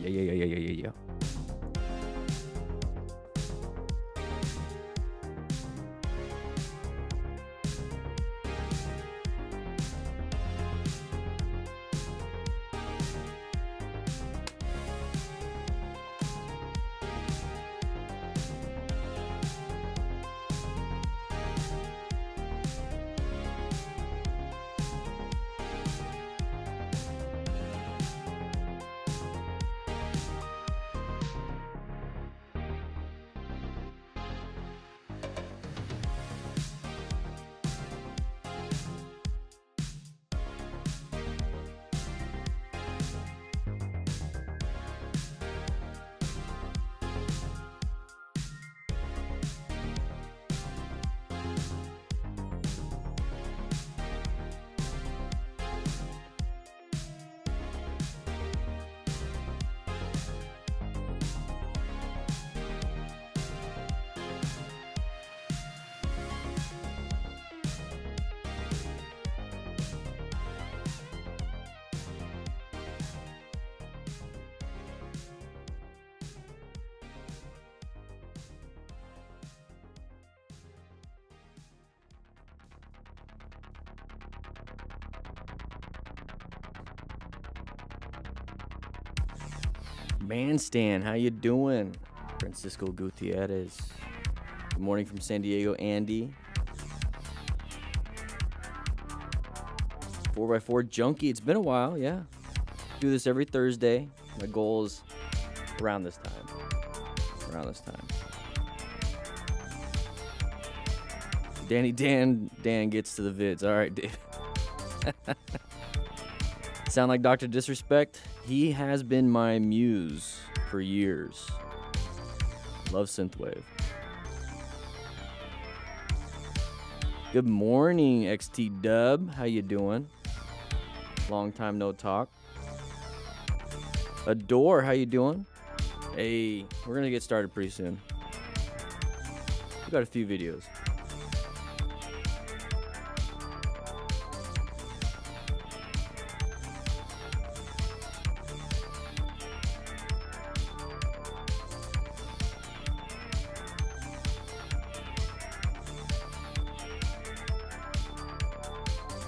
Yeah. Man Stan, how you doing? Francisco Gutierrez. Good morning from San Diego, Andy. 4x4 Junkie. It's been a while, yeah. Do this every Thursday. My goal is around this time. Dan gets to the vids. All right, Dave. Sound like Dr. Disrespect? He has been my muse for years. Love synthwave. Good morning, XT Dub. How you doing? Long time no talk. Adore, how you doing? Hey, we're gonna get started pretty soon. We got a few videos.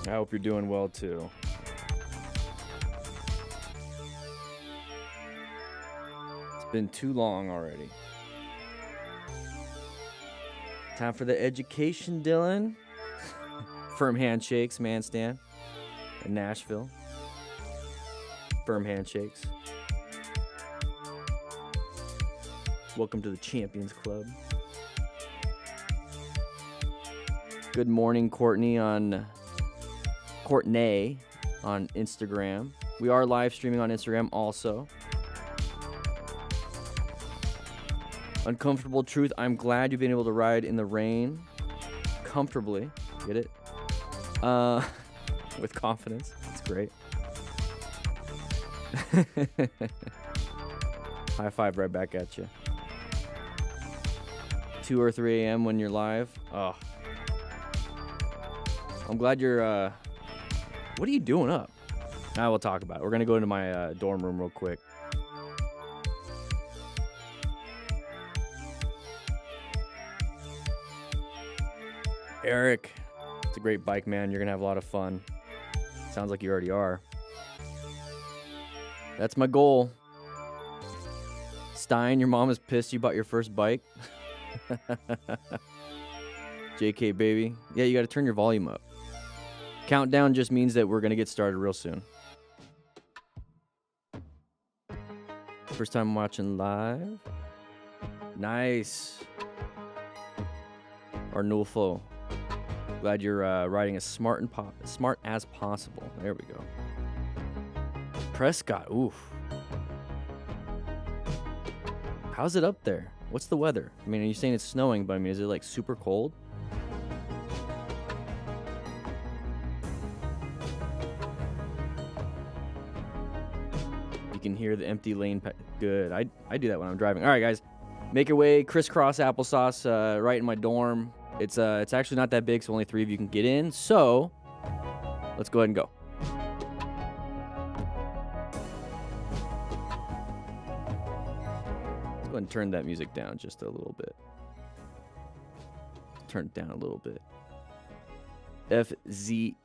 I hope you're doing well too. It's been too long already. Time for the education, Dylan. Firm handshakes, man stand. In Nashville. Firm handshakes. Welcome to the Champions Club. Good morning, Courtney on Instagram. We are live streaming on Instagram also. Uncomfortable truth. I'm glad you've been able to ride in the rain comfortably. Get it? With confidence. It's great. High five right back at you. 2 or 3 a.m. when you're live. Oh. I'm glad you're what are you doing up? Now we'll talk about it. We're going to go into my dorm room real quick. Eric, it's a great bike, man. You're going to have a lot of fun. Sounds like you already are. That's my goal. Stein, your mom is pissed you bought your first bike. JK, baby. Yeah, you got to turn your volume up. Countdown just means that we're going to get started real soon. First time watching live. Nice. Arnulfo. Glad you're riding as smart as possible. There we go. Prescott. Oof. How's it up there? What's the weather? I mean, are you saying it's snowing, but I mean, is it like super cold? You can hear the empty lane. Good. I do that when I'm driving. All right, guys. Make your way crisscross applesauce right in my dorm. It's actually not that big, so only 3 of you can get in. So let's go ahead and go. Go ahead and turn that music down just a little bit. Turn it down a little bit. F7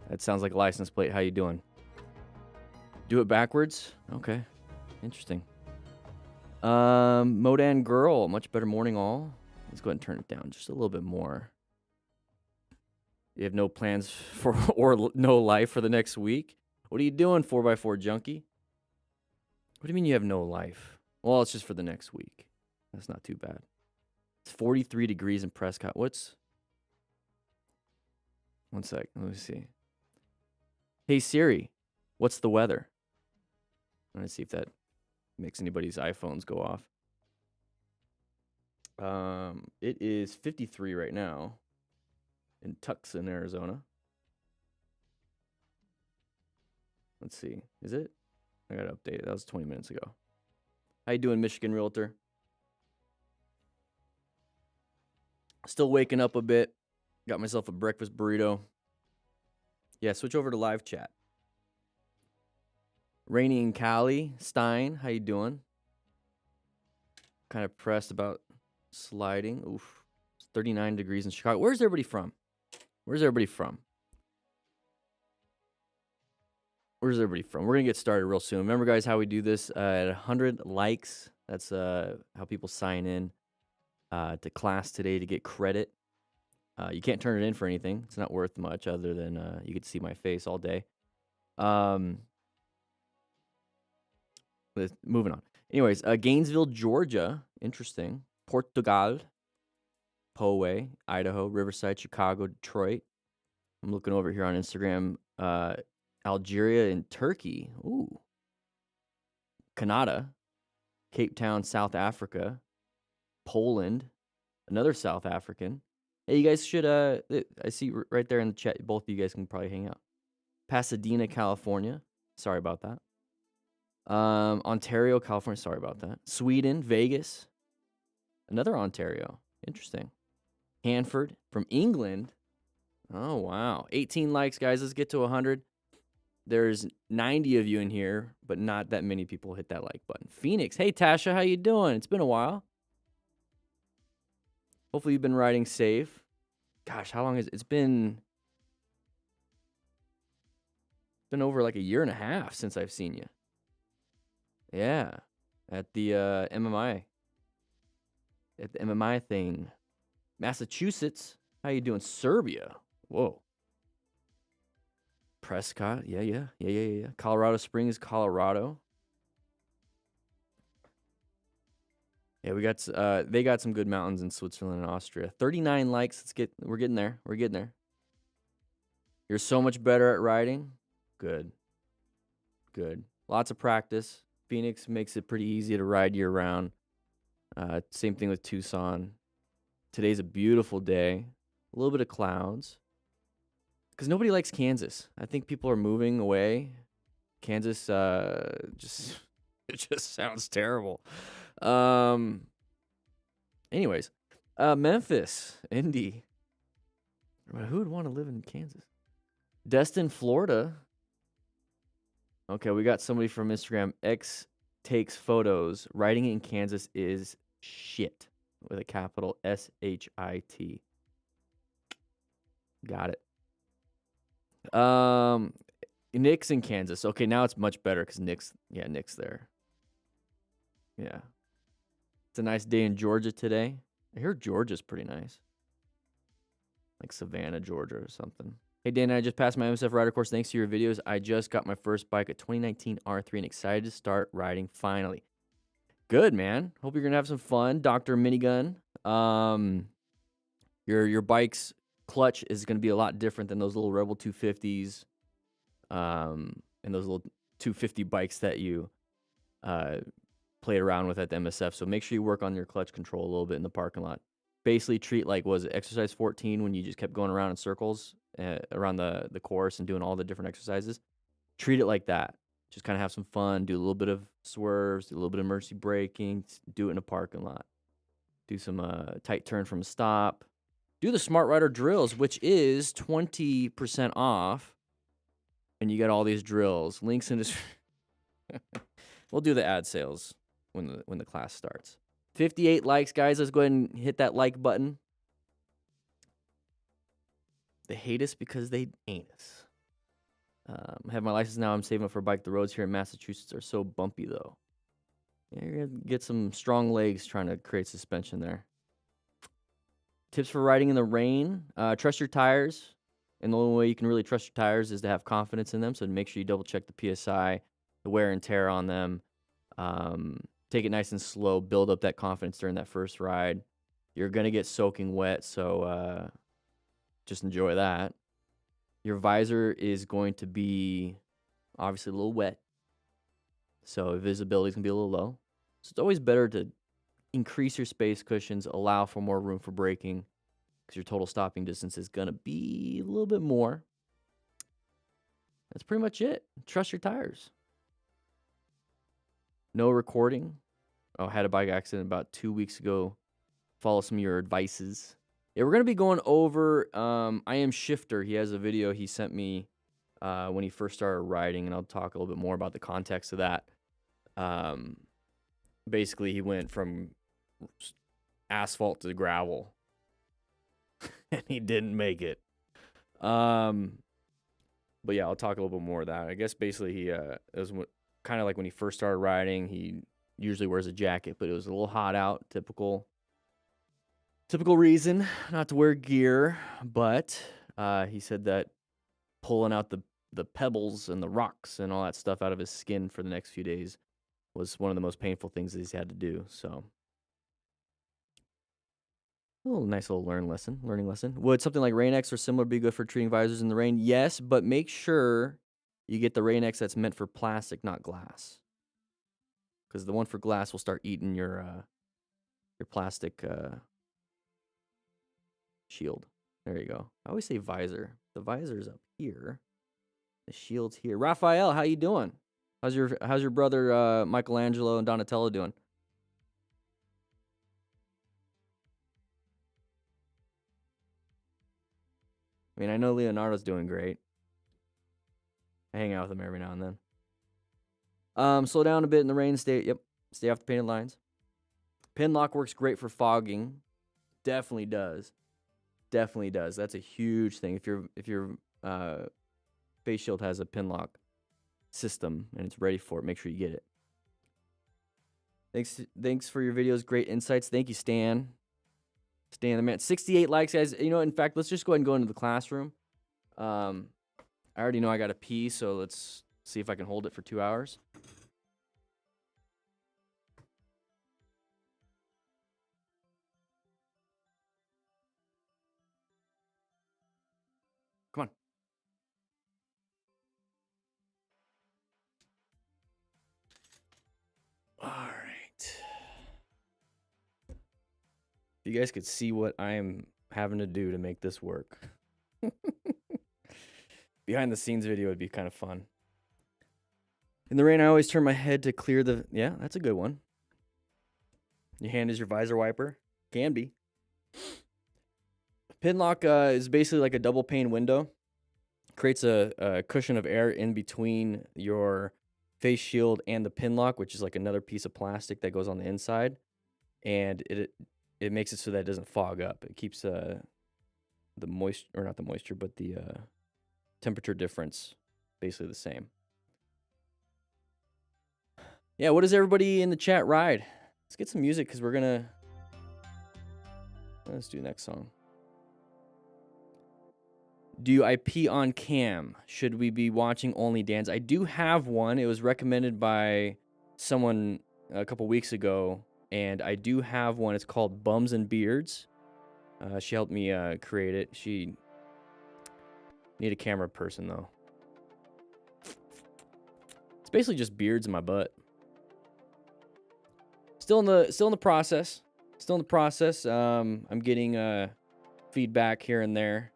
That sounds like a license plate. How you doing? Do it backwards? Okay. Interesting. Modan Girl. Much better morning all. Let's go ahead and turn it down just a little bit more. You have no plans for or no life for the next week? What are you doing, 4x4 junkie? What do you mean you have no life? Well, it's just for the next week. That's not too bad. It's 43 degrees in Prescott. What's... One sec. Let me see. Hey, Siri, what's the weather? I'm going to see if that makes anybody's iPhones go off. It is 53 right now in Tucson, Arizona. Let's see. Is it? I got to update it. That was 20 minutes ago. How you doing, Michigan Realtor? Still waking up a bit. Got myself a breakfast burrito. Yeah, switch over to live chat. Rainy in Cali. Stein, how you doing? Kind of pressed about sliding. Oof. It's 39 degrees in Chicago. Where's everybody from? Where's everybody from? Where's everybody from? We're going to get started real soon. Remember, guys, how we do this? At 100 likes, that's how people sign in to class today to get credit. You can't turn it in for anything. It's not worth much other than you get to see my face all day. Moving on. Anyways, Gainesville, Georgia. Interesting. Portugal. Poway, Idaho, Riverside, Chicago, Detroit. I'm looking over here on Instagram. Algeria and Turkey. Ooh. Canada. Cape Town, South Africa. Poland. Another South African. Hey, you guys should, I see right there in the chat, both of you guys can probably hang out. Pasadena, California. Sorry about that. Ontario, California. Sorry about that. Sweden, Vegas. Another Ontario. Interesting. Hanford from England. Oh, wow. 18 likes, guys. Let's get to 100. There's 90 of you in here, but not that many people hit that like button. Phoenix. Hey, Tasha, how you doing? It's been a while. Hopefully you've been riding safe. Gosh, how long has it's been? It's been over like a year and a half since I've seen you. Yeah, at the MMI. At the MMI thing. Massachusetts. How you doing? Serbia. Whoa. Prescott. Yeah. Colorado Springs, Colorado. Yeah, we got they got some good mountains in Switzerland and Austria. 39 likes. We're getting there. We're getting there. You're so much better at riding. Good. Lots of practice. Phoenix makes it pretty easy to ride year round. Same thing with Tucson. Today's a beautiful day. A little bit of clouds. Because nobody likes Kansas. I think people are moving away. Kansas it just sounds terrible. Anyways, Memphis, Indy. Who would want to live in Kansas? Destin, Florida. Okay, we got somebody from Instagram. X takes photos. Riding in Kansas is shit with a capital SHIT. Got it. Nick's in Kansas. Okay, now it's much better because Nick's there. Yeah. It's a nice day in Georgia today. I hear Georgia's pretty nice. Like Savannah, Georgia or something. Hey, Dan, I just passed my MSF rider course thanks to your videos. I just got my first bike, a 2019 R3, and excited to start riding finally. Good, man. Hope you're going to have some fun. Dr. Minigun. Your bike's clutch is going to be a lot different than those little Rebel 250s and those little 250 bikes that you played around with at the MSF. So make sure you work on your clutch control a little bit in the parking lot. Basically treat like, was it exercise 14 when you just kept going around in circles around the course and doing all the different exercises? Treat it like that. Just kind of have some fun. Do a little bit of swerves, do a little bit of emergency braking. Do it in a parking lot. Do some tight turn from a stop. Do the Smart Rider drills, which is 20% off. And you got all these drills. Links in this. We'll do the ad sales when the class starts. 58 likes, guys. Let's go ahead and hit that like button. They hate us because they ain't us. I have my license now. I'm saving up for a bike. The roads here in Massachusetts are so bumpy, though. Yeah, you're going to get some strong legs trying to create suspension there. Tips for riding in the rain. Trust your tires. And the only way you can really trust your tires is to have confidence in them. So make sure you double check the PSI, the wear and tear on them. Take it nice and slow. Build up that confidence during that first ride. You're going to get soaking wet, so just enjoy that. Your visor is going to be obviously a little wet, so visibility is going to be a little low. So it's always better to increase your space cushions, allow for more room for braking, because your total stopping distance is going to be a little bit more. That's pretty much it. Trust your tires. No recording. Oh, had a bike accident about 2 weeks ago. Follow some of your advices. Yeah, we're going to be going over I Am Shifter. He has a video he sent me when he first started riding, and I'll talk a little bit more about the context of that. Basically, he went from asphalt to gravel, and he didn't make it. But yeah, I'll talk a little bit more of that. I guess basically he it was kind of like when he first started riding, he usually wears a jacket, but it was a little hot out, typical reason not to wear gear. But he said that pulling out the pebbles and the rocks and all that stuff out of his skin for the next few days was one of the most painful things that he's had to do. So a nice little learning lesson. Would something like Rain-X or similar be good for treating visors in the rain? Yes, but make sure you get the Rain-X that's meant for plastic, not glass. Because the one for glass will start eating your plastic shield. There you go. I always say visor. The visor's up here. The shield's here. Raphael, how you doing? How's your brother Michelangelo and Donatello doing? I mean, I know Leonardo's doing great. I hang out with him every now and then. Slow down a bit in the rain. Stay off the painted lines. Pin lock works great for fogging. Definitely does. That's a huge thing. If your face shield has a pin lock system and it's ready for it, make sure you get it. Thanks for your videos. Great insights. Thank you, Stan. Stan the man. 68 likes, guys. You know, in fact, let's just go ahead and go into the classroom. I already know I got to pee, so let's see if I can hold it for 2 hours. Come on. All right. If you guys could see what I am having to do to make this work. Behind the scenes video would be kind of fun. In the rain, I always turn my head to clear the... Yeah, that's a good one. Your hand is your visor wiper. Can be. Pin lock is basically like a double pane window. Creates a cushion of air in between your face shield and the pin lock, which is like another piece of plastic that goes on the inside. And it makes it so that it doesn't fog up. It keeps the moisture, or not the moisture, but the temperature difference basically the same. Yeah, what does everybody in the chat ride? Let's get some music because let's do the next song. Do I pee on cam? Should we be watching only Dan's? I do have one. It was recommended by someone a couple weeks ago, and I do have one. It's called Bums and Beards. She helped me create it. She need a camera person though. It's basically just beards in my butt. Still in the process. I'm getting feedback here and there.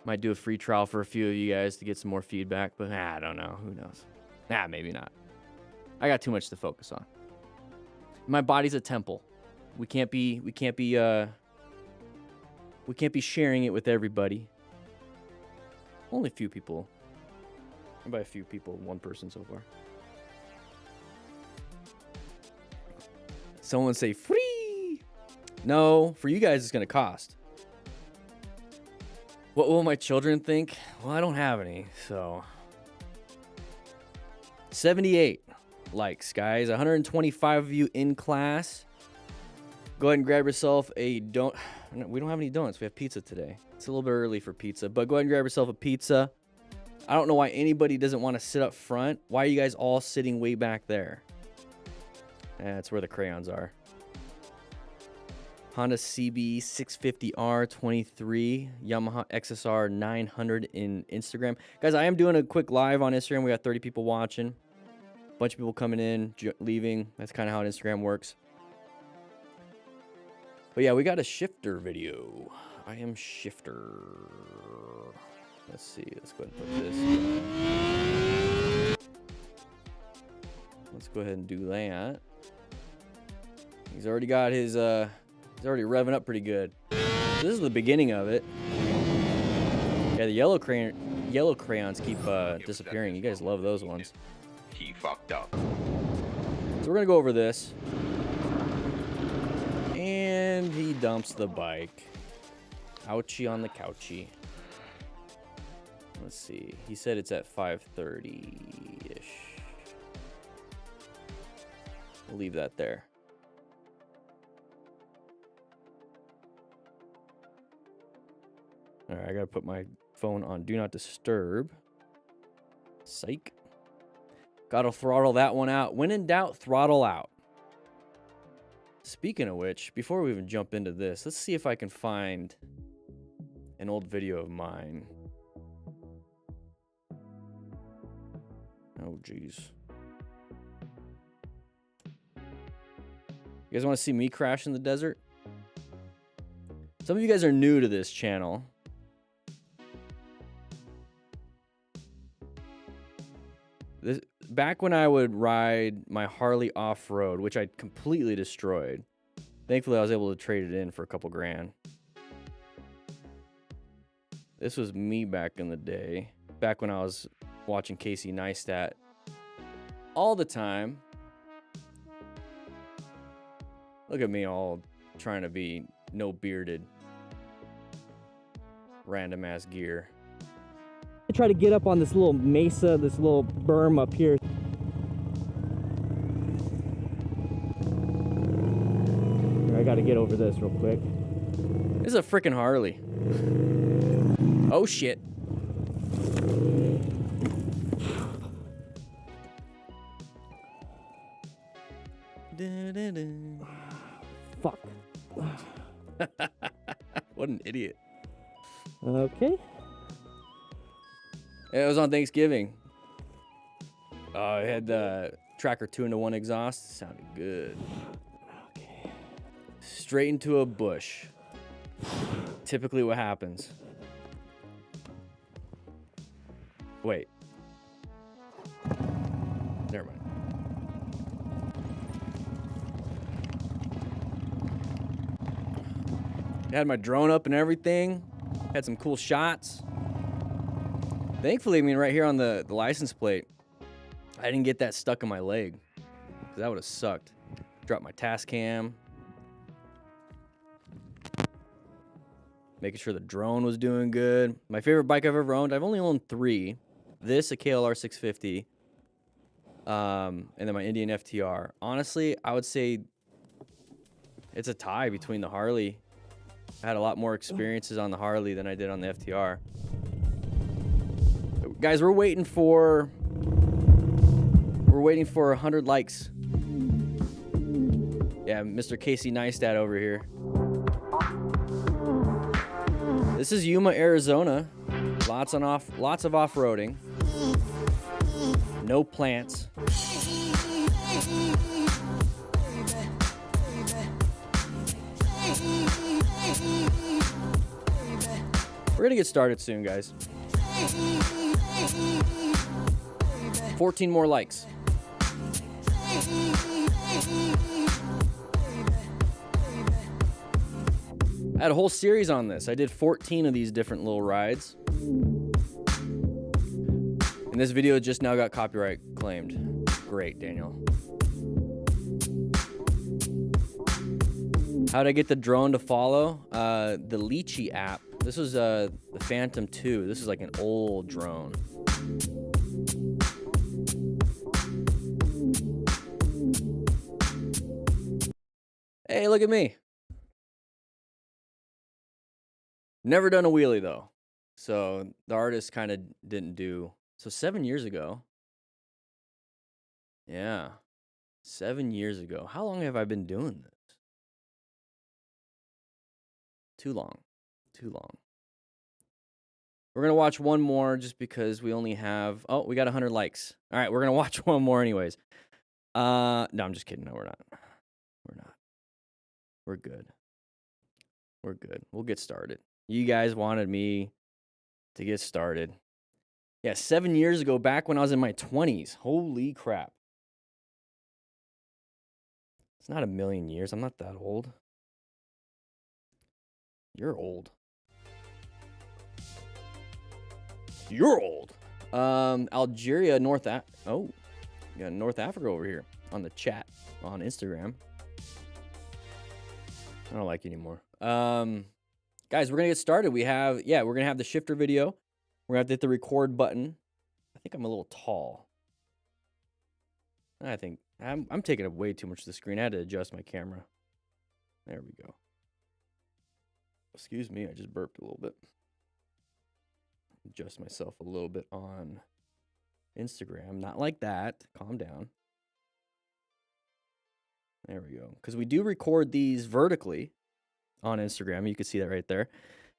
Might do a free trial for a few of you guys to get some more feedback, but I don't know. Who knows? Maybe not. I got too much to focus on. My body's a temple. We can't be sharing it with everybody. Only a few people. And by a few people, one person so far. Someone say free. No, for you guys, it's going to cost. What will my children think? Well, I don't have any, so. 78 likes, guys. 125 of you in class. Go ahead and grab yourself a donut. We don't have any donuts. We have pizza today. It's a little bit early for pizza, but go ahead and grab yourself a pizza. I don't know why anybody doesn't want to sit up front. Why are you guys all sitting way back there? That's where the crayons are. Honda CB 650R 23, Yamaha XSR 900 in Instagram. Guys, I am doing a quick live on Instagram. We got 30 people watching. Bunch of people coming in, leaving. That's kind of how Instagram works. But yeah, we got a shifter video. I am shifter. Let's see. Let's go ahead and put this. Let's go ahead and do that. He's already got his, he's already revving up pretty good. This is the beginning of it. Yeah, the yellow crayons keep disappearing. You guys love those ones. He fucked up. So we're gonna go over this. And he dumps the bike. Ouchie on the couchie. Let's see. He said it's at 5:30-ish. We'll leave that there. All right, I gotta put my phone on Do Not Disturb. Psych. Gotta throttle that one out. When in doubt, throttle out. Speaking of which, before we even jump into this, let's see if I can find an old video of mine. Oh, jeez. You guys want to see me crash in the desert? Some of you guys are new to this channel. Back when I would ride my Harley off-road, which I completely destroyed. Thankfully, I was able to trade it in for a couple grand. This was me back in the day. Back when I was watching Casey Neistat all the time. Look at me all trying to be no bearded. Random ass gear. I try to get up on this little mesa, this little berm up here. I gotta get over this real quick. This is a freaking Harley. Oh shit. Fuck. What an idiot. Okay. It was on Thanksgiving. I had the Tracker 2-in-1 exhaust. Sounded good. Okay. Straight into a bush. Typically what happens. Wait. Never mind. I had my drone up and everything. Had some cool shots. Thankfully, I mean, right here on the license plate, I didn't get that stuck in my leg. 'Cause that would have sucked. Dropped my task cam. Making sure the drone was doing good. My favorite bike I've ever owned, I've only owned 3. This, a KLR 650. And then my Indian FTR. Honestly, I would say it's a tie between the Harley. I had a lot more experiences on the Harley than I did on the FTR. Guys, we're waiting for 100 likes. Yeah, Mr. Casey Neistat over here. This is Yuma, Arizona. Lots of off-roading. No plants. We're gonna get started soon, guys. 14 more likes. I had a whole series on this. I did 14 of these different little rides. And this video just now got copyright claimed. Great, Daniel. How'd I get the drone to follow? The Lychee app. This was the Phantom 2. This is like an old drone. Hey, look at me. Never done a wheelie though. So the artist kind of didn't do. So 7 years ago. Yeah. 7 years ago. How long have I been doing this? Too long. Too long. We're going to watch one more just because we only have... Oh, we got 100 likes. All right, we're going to watch one more anyways. No, I'm just kidding. No, we're not. We're not. We're good. We're good. We'll get started. You guys wanted me to get started. Yeah, 7 years ago, back when I was in my 20s. Holy crap. It's not a million years. I'm not that old. You're old. You're old. Algeria, Oh, you got North Africa over here on the chat on Instagram. I don't like you anymore. Guys, we're gonna get started. We're gonna have the shifter video. We're gonna have to hit the record button. I think I'm a little tall. I think I'm taking up way too much of the screen. I had to adjust my camera. There we go. Excuse me, I just burped a little bit. Adjust myself a little bit on Instagram. Not like that. Calm down. There we go. Because we do record these vertically on Instagram. You can see that right there.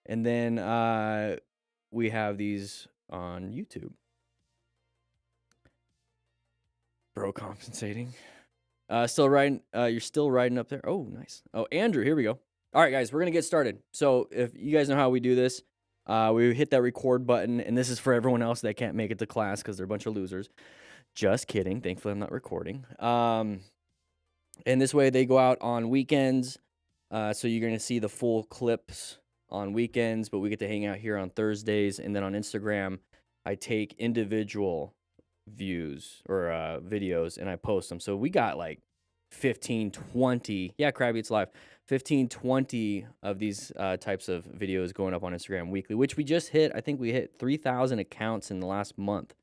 And then we have these on YouTube. Bro compensating. Still riding. You're still riding up there. Oh, nice. Oh, Andrew, here we go. All right, guys, we're going to get started. So if you guys know how we do this, we hit that record button. And this is for everyone else that can't make it to class because they're a bunch of losers. Just kidding. Thankfully, I'm not recording. And this way they go out on weekends. So you're going to see the full clips on weekends, but we get to hang out here on Thursdays. And then on Instagram, I take individual views or videos and I post them. So we got like 15, 20. Yeah, Krabby, it's live. 15, 20 of these types of videos going up on Instagram weekly, which we just hit. I think we hit 3,000 accounts in the last month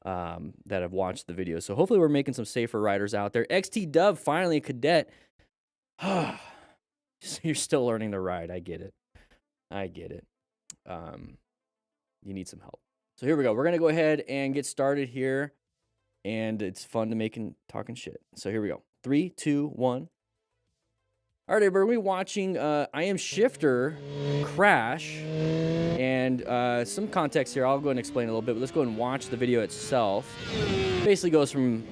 that have watched the video. So hopefully we're making some safer riders out there. XT Dub, finally a cadet. You're still learning to ride. I get it. I get it. You need some help. So here we go. We're going to go ahead and get started here. And it's fun to talking shit. So here we go. 3, 2, 1. All right, everybody, we're watching I Am Shifter crash. And some context here. I'll go and explain a little bit. But let's go and watch the video itself. Basically goes from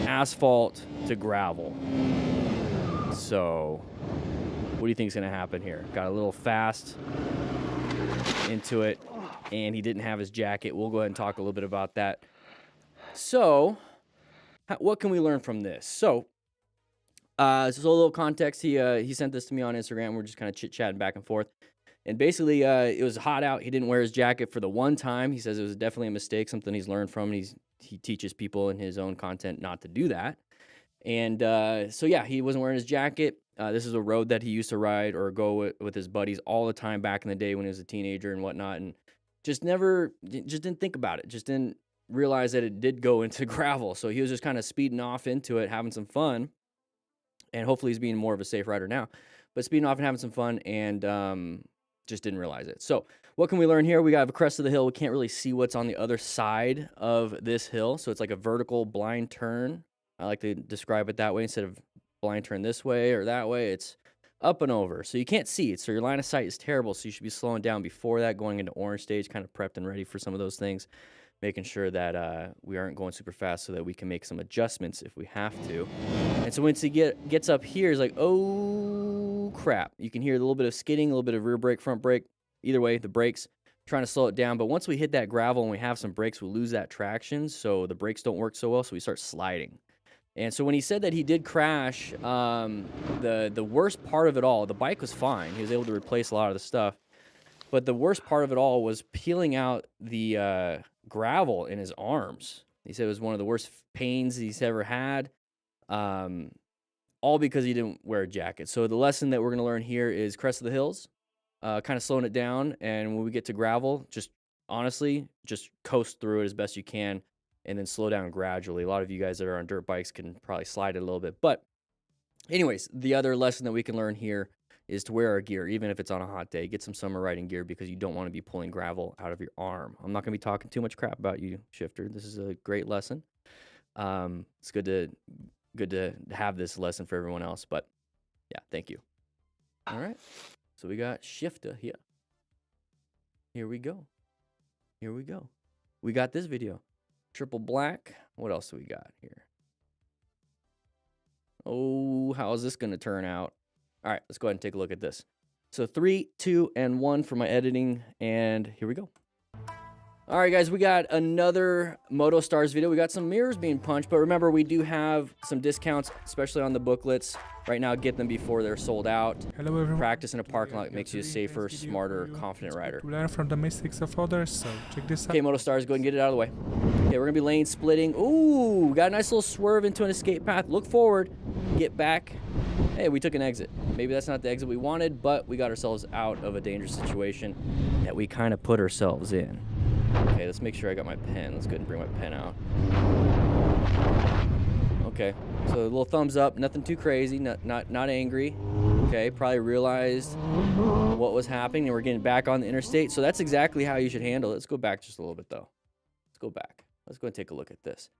asphalt to gravel. So what do you think is going to happen here? Got a little fast into it, and he didn't have his jacket. We'll go ahead and talk a little bit about that. So what can we learn from this? So just a little context. He sent this to me on Instagram. We're just kind of chit-chatting back and forth. And basically, it was hot out. He didn't wear his jacket for the one time. He says it was definitely a mistake, something he's learned from. And he teaches people in his own content not to do that. And so, yeah, he wasn't wearing his jacket. This is a road that he used to ride or go with his buddies all the time back in the day when he was a teenager and whatnot. And just didn't think about it. Just didn't realize that it did go into gravel. So he was just kind of speeding off into it, having some fun. And hopefully he's being more of a safe rider now. But speeding off and having some fun and just didn't realize it. So what can we learn here? We got a crest of the hill. We can't really see what's on the other side of this hill. So it's like a vertical blind turn. I like to describe it that way. Instead of blind turn this way or that way, it's up and over. So you can't see it. So your line of sight is terrible. So you should be slowing down before that, going into orange stage, kind of prepped and ready for some of those things, making sure that we aren't going super fast so that we can make some adjustments if we have to. And so once he gets up here, he's like, oh, crap. You can hear a little bit of skidding, a little bit of rear brake, front brake. Either way, the brakes, trying to slow it down. But once we hit that gravel and we have some brakes, we lose that traction. So the brakes don't work so well, so we start sliding. And so when he said that he did crash, the worst part of it all, the bike was fine. He was able to replace a lot of the stuff. But the worst part of it all was peeling out the gravel in his arms. He said it was one of the worst pains he's ever had. all because he didn't wear a jacket. So the lesson that we're going to learn here is crest of the hills, kind of slowing it down. And when we get to gravel, just honestly, just coast through it as best you can and then slow down gradually. A lot of you guys that are on dirt bikes can probably slide it a little bit. But anyways, the other lesson that we can learn here is to wear our gear, even if it's on a hot day. Get some summer riding gear because you don't want to be pulling gravel out of your arm. I'm not going to be talking too much crap about you, shifter. This is a great lesson. It's good to have this lesson for everyone else, but yeah, thank you. All right, so we got shifter here. Here we go. We got this video. Triple black. What else do we got here? Oh, how is this going to turn out? All right, let's go ahead and take a look at this. So 3, 2, and 1 for my editing, and here we go. All right, guys, we got another Moto Stars video. We got some mirrors being punched, but remember, we do have some discounts, especially on the booklets. Right now, get them before they're sold out. Hello everyone. Practice in a parking lot makes you a safer, smarter, confident rider. To learn from the mistakes of others, so check this out. Okay, Moto Stars, go ahead and get it out of the way. Okay, we're gonna be lane splitting. Ooh, got a nice little swerve into an escape path. Look forward, get back. Hey, we took an exit. Maybe that's not the exit we wanted, but we got ourselves out of a dangerous situation that we kind of put ourselves in. Okay, let's make sure I got my pen. Let's go ahead and bring my pen out. Okay, so a little thumbs up, nothing too crazy, not angry. Okay, probably realized what was happening and we're getting back on the interstate. So that's exactly how you should handle it. Let's go back just a little bit though. Let's go back. Let's go and take a look at this.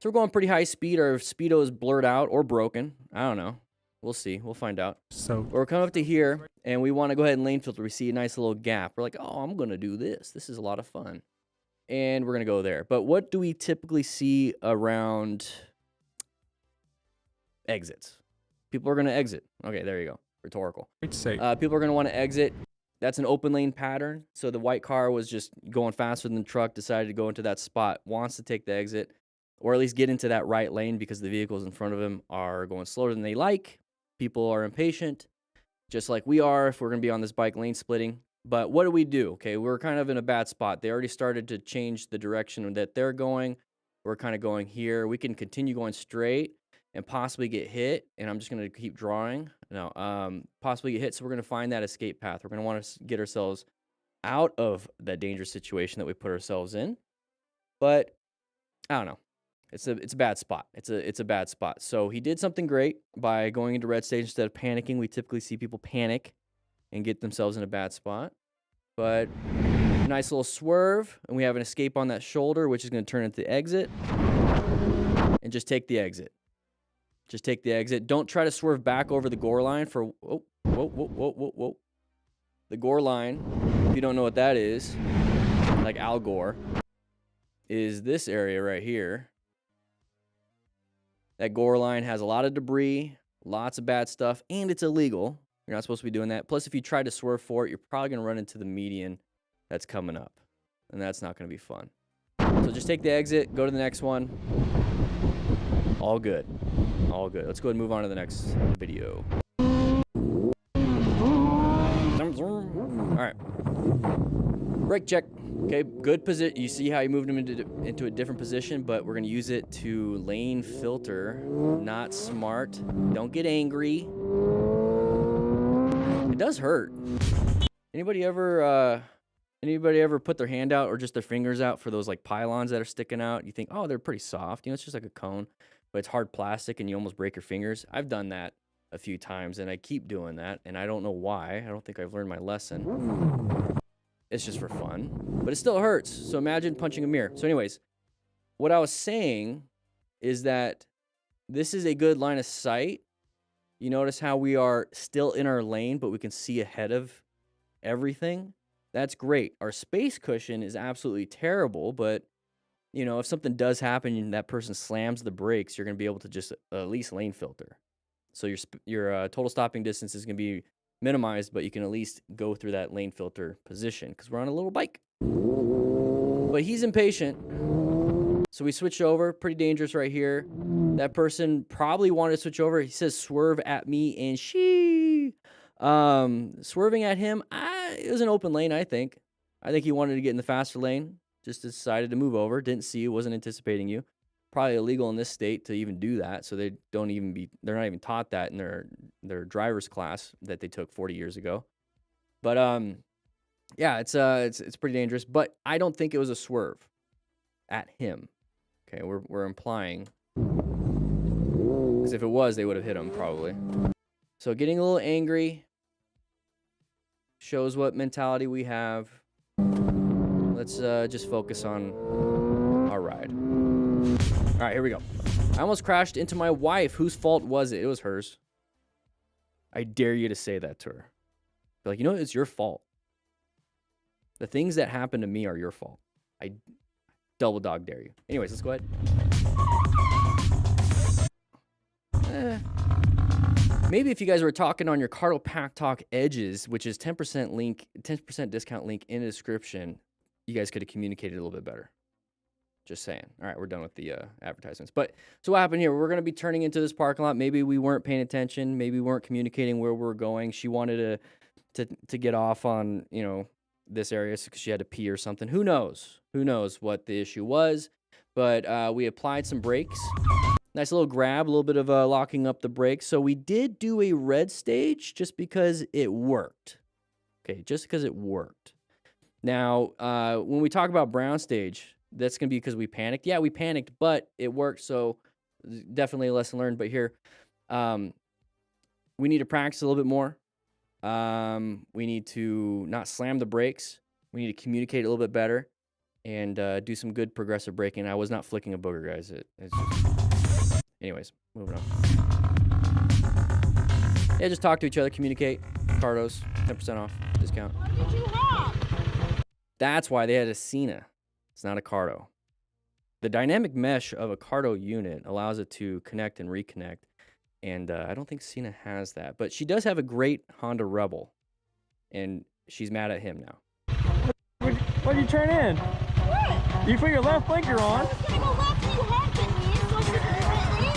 So we're going pretty high speed. Our speedo is blurred out or broken. I don't know. We'll see. We'll find out. So we're coming up to here and we want to go ahead and lane filter. We see a nice little gap. We're like, oh, I'm going to do this. This is a lot of fun. And we're going to go there. But what do we typically see around exits? People are going to exit. Okay, there you go. Rhetorical. it's safe. People are going to want to exit. That's an open lane pattern. So the white car was just going faster than the truck, decided to go into that spot, wants to take the exit, or at least get into that right lane because the vehicles in front of him are going slower than they like. People are impatient, just like we are if we're going to be on this bike lane splitting. But what do? Okay, we're kind of in a bad spot. They already started to change the direction that they're going. We're kind of going here. We can continue going straight and possibly get hit. And I'm just going to keep drawing. No, possibly get hit. So we're going to find that escape path. We're going to want to get ourselves out of that dangerous situation that we put ourselves in. But I don't know. It's a bad spot. It's a bad spot. So he did something great by going into red stage instead of panicking. We typically see people panic and get themselves in a bad spot. But nice little swerve, and we have an escape on that shoulder, which is going to turn into the exit. And just take the exit. Just take the exit. Don't try to swerve back over the gore line for whoa. The gore line, if you don't know what that is, like Al Gore, is this area right here. That gore line has a lot of debris, lots of bad stuff, and it's illegal. You're not supposed to be doing that. Plus, if you try to swerve for it, you're probably going to run into the median that's coming up. And that's not going to be fun. So just take the exit, go to the next one. All good. All good. Let's go ahead and move on to the next video. All right. Brake check. Okay, good position. You see how you moved him into a different position, but we're going to use it to lane filter. Not smart. Don't get angry. It does hurt. Anybody ever put their hand out or just their fingers out for those like pylons that are sticking out? You think, oh, they're pretty soft. You know, it's just like a cone, but it's hard plastic and you almost break your fingers. I've done that a few times and I keep doing that and I don't know why. I don't think I've learned my lesson. It's just for fun, but it still hurts. So imagine punching a mirror. So anyways, what I was saying is that this is a good line of sight. You notice how we are still in our lane, but we can see ahead of everything. That's great. Our space cushion is absolutely terrible, but you know, if something does happen and that person slams the brakes, you're going to be able to just at least lane filter. So your total stopping distance is going to be minimized, but you can at least go through that lane filter position because we're on a little bike. But he's impatient. So we switch over. Pretty dangerous right here. That person probably wanted to switch over. He says swerve at me and she. Swerving at him, it was an open lane, I think. I think he wanted to get in the faster lane. Just decided to move over. Didn't see you, wasn't anticipating you. probably illegal in this state to even do that. So they're not even taught that in their driver's class that they took 40 years ago. But yeah, it's pretty dangerous. But I don't think it was a swerve at him. Okay, we're implying, because if it was, they would have hit him probably. So getting a little angry shows what mentality we have. Let's just focus on our ride. All right, here we go. I almost crashed into my wife. Whose fault was it? It was hers. I dare you to say that to her. Be like, you know, it's your fault. The things that happen to me are your fault. I double dog dare you. Anyways, let's go ahead. Maybe if you guys were talking on your Cardo Pack Talk Edges, which is 10% discount link in the description, you guys could have communicated a little bit better. Just saying. All right, we're done with the advertisements. But so what happened here? We're going to be turning into this parking lot. Maybe we weren't paying attention. Maybe we weren't communicating where we're going. She wanted to get off on, you know, this area because she had to pee or something. Who knows? Who knows what the issue was? But we applied some brakes. Nice little grab, a little bit of locking up the brakes. So we did do a red stage just because it worked. Okay, just because it worked. Now, when we talk about brown stage, that's going to be because we panicked. Yeah, we panicked, but it worked. So definitely a lesson learned. But here, we need to practice a little bit more. We need to not slam the brakes. We need to communicate a little bit better and do some good progressive braking. I was not flicking a booger, guys. It's just... Anyways, moving on. Yeah, just talk to each other, communicate. Cardos, 10% off discount. Why did you honk? That's why they had a Cena. It's not a Cardo. The dynamic mesh of a Cardo unit allows it to connect and reconnect. And I don't think Cena has that. But she does have a great Honda Rebel. And she's mad at him now. Why'd you turn in? What? You put your left blinker on. I was gonna go left and you honked at me, so I should have went in.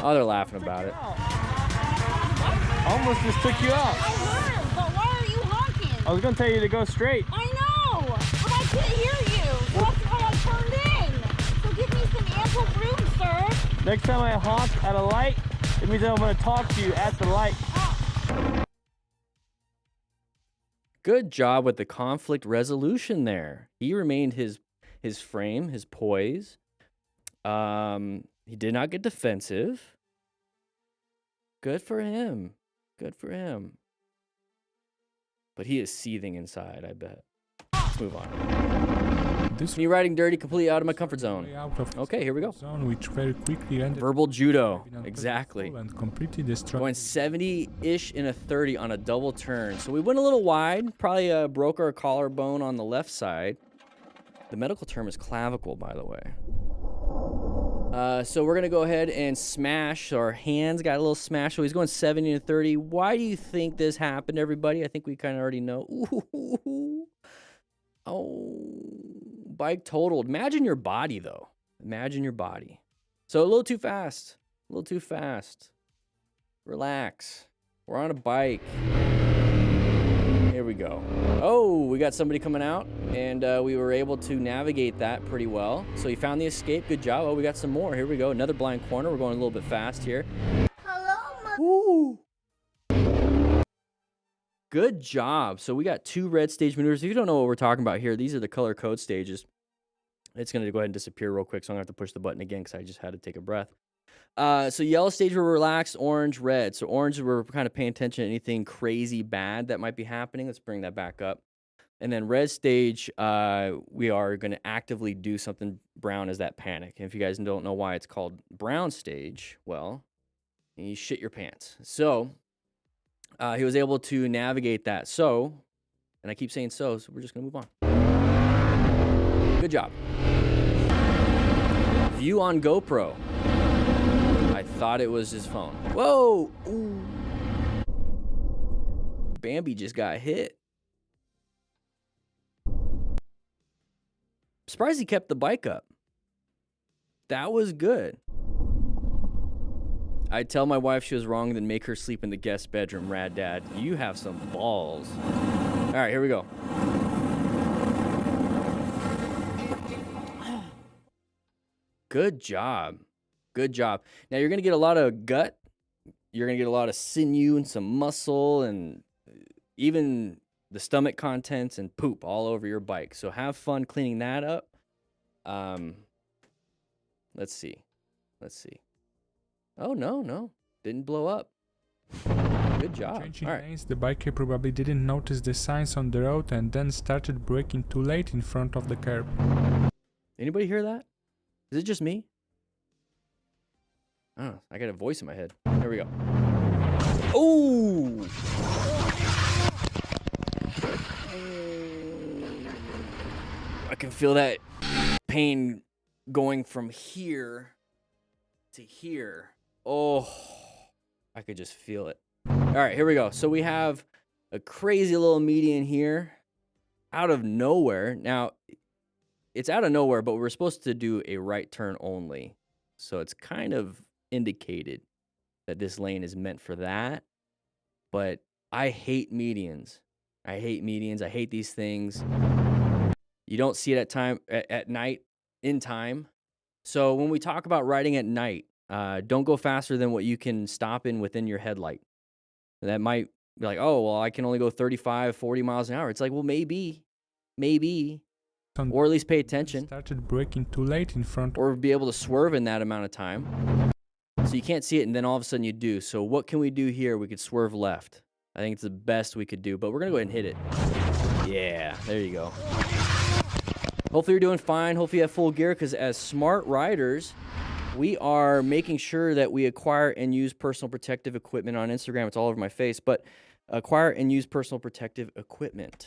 Oh, they're laughing about it. I almost just took you out. I heard, but why are you honking? I was gonna tell you to go straight. I know, but I couldn't hear you, so that's why I turned in. So give me some ample room, sir. Next time I honk at a light, it means I'm gonna talk to you at the light. Good job with the conflict resolution there. He remained his frame, his poise. He did not get defensive. Good for him. Good for him. But he is seething inside, I bet. Let's move on. Me riding dirty, completely out of my comfort zone. Okay, here we go. Zone, which very quickly ended Verbal judo. Exactly. and completely destroyed. Going 70-ish in a 30 on a double turn. So we went a little wide. Probably broke our collarbone on the left side. The medical term is clavicle, by the way. So we're going to go ahead and smash. Our hands got a little smash. So he's going 70 to 30. Why do you think this happened, everybody? I think we kind of already know. Ooh. Oh, bike totaled. Imagine your body, though. Imagine your body. So a little too fast. A little too fast. Relax. We're on a bike. Here we go. Oh, we got somebody coming out, and we were able to navigate that pretty well. So he found the escape. Good job. Oh, we got some more. Here we go. Another blind corner. We're going a little bit fast here. Hello, Ooh. Good job. So we got 2 red stage maneuvers. If you don't know what we're talking about here, these are the color code stages. It's going to go ahead and disappear real quick, so I'm going to have to push the button again because I just had to take a breath. So yellow stage, we're relaxed. Orange, red. So orange, we're kind of paying attention to anything crazy bad that might be happening. Let's bring that back up. And then red stage, we are going to actively do something. Brown is that panic. And if you guys don't know why it's called brown stage, well, you shit your pants. So he was able to navigate that. So, and I keep saying so we're just going to move on. Good job. View on GoPro. I thought it was his phone. Whoa! Ooh. Bambi just got hit. Surprised he kept the bike up. That was good. I'd tell my wife she was wrong, then make her sleep in the guest bedroom. Rad dad. You have some balls. All right, here we go. Good job. Good job. Now you're going to get a lot of gut. You're going to get a lot of sinew and some muscle and even the stomach contents and poop all over your bike. So have fun cleaning that up. Let's see. Oh, no. Didn't blow up. Good job. Changing All right. lanes, the biker probably didn't notice the signs on the road and then started braking too late in front of the curb. Anybody hear that? Is it just me? I don't know. I got a voice in my head. There we go. Oh! I can feel that pain going from here to here. Oh, I could just feel it. All right, here we go. So we have a crazy little median here out of nowhere. Now, it's out of nowhere, but we're supposed to do a right turn only. So it's kind of indicated that this lane is meant for that. But I hate medians. I hate these things. You don't see it at night in time. So when we talk about riding at night, don't go faster than what you can stop in within your headlight. That might be like, oh, well, I can only go 35, 40 miles an hour. It's like, well, maybe, or at least pay attention. Started braking too late in front. Or be able to swerve in that amount of time. So you can't see it, and then all of a sudden you do. So what can we do here? We could swerve left. I think it's the best we could do, but we're going to go ahead and hit it. Yeah, there you go. Hopefully you're doing fine. Hopefully you have full gear, because as smart riders, we are making sure that we acquire and use personal protective equipment on Instagram. It's all over my face, but acquire and use personal protective equipment.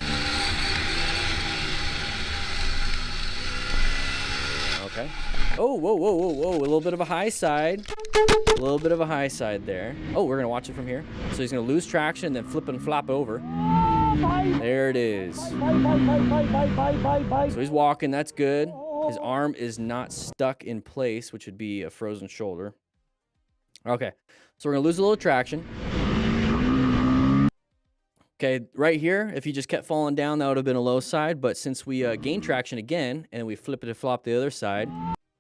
Okay. Oh, whoa. A little bit of a high side. A little bit of a high side there. Oh, we're going to watch it from here. So he's going to lose traction and then flip and flop over. There it is. So he's walking. That's good. His arm is not stuck in place, which would be a frozen shoulder. Okay. So we're going to lose a little traction. Okay, right here, if he just kept falling down, that would have been a low side. But since we gained traction again, and we flip it and flop the other side,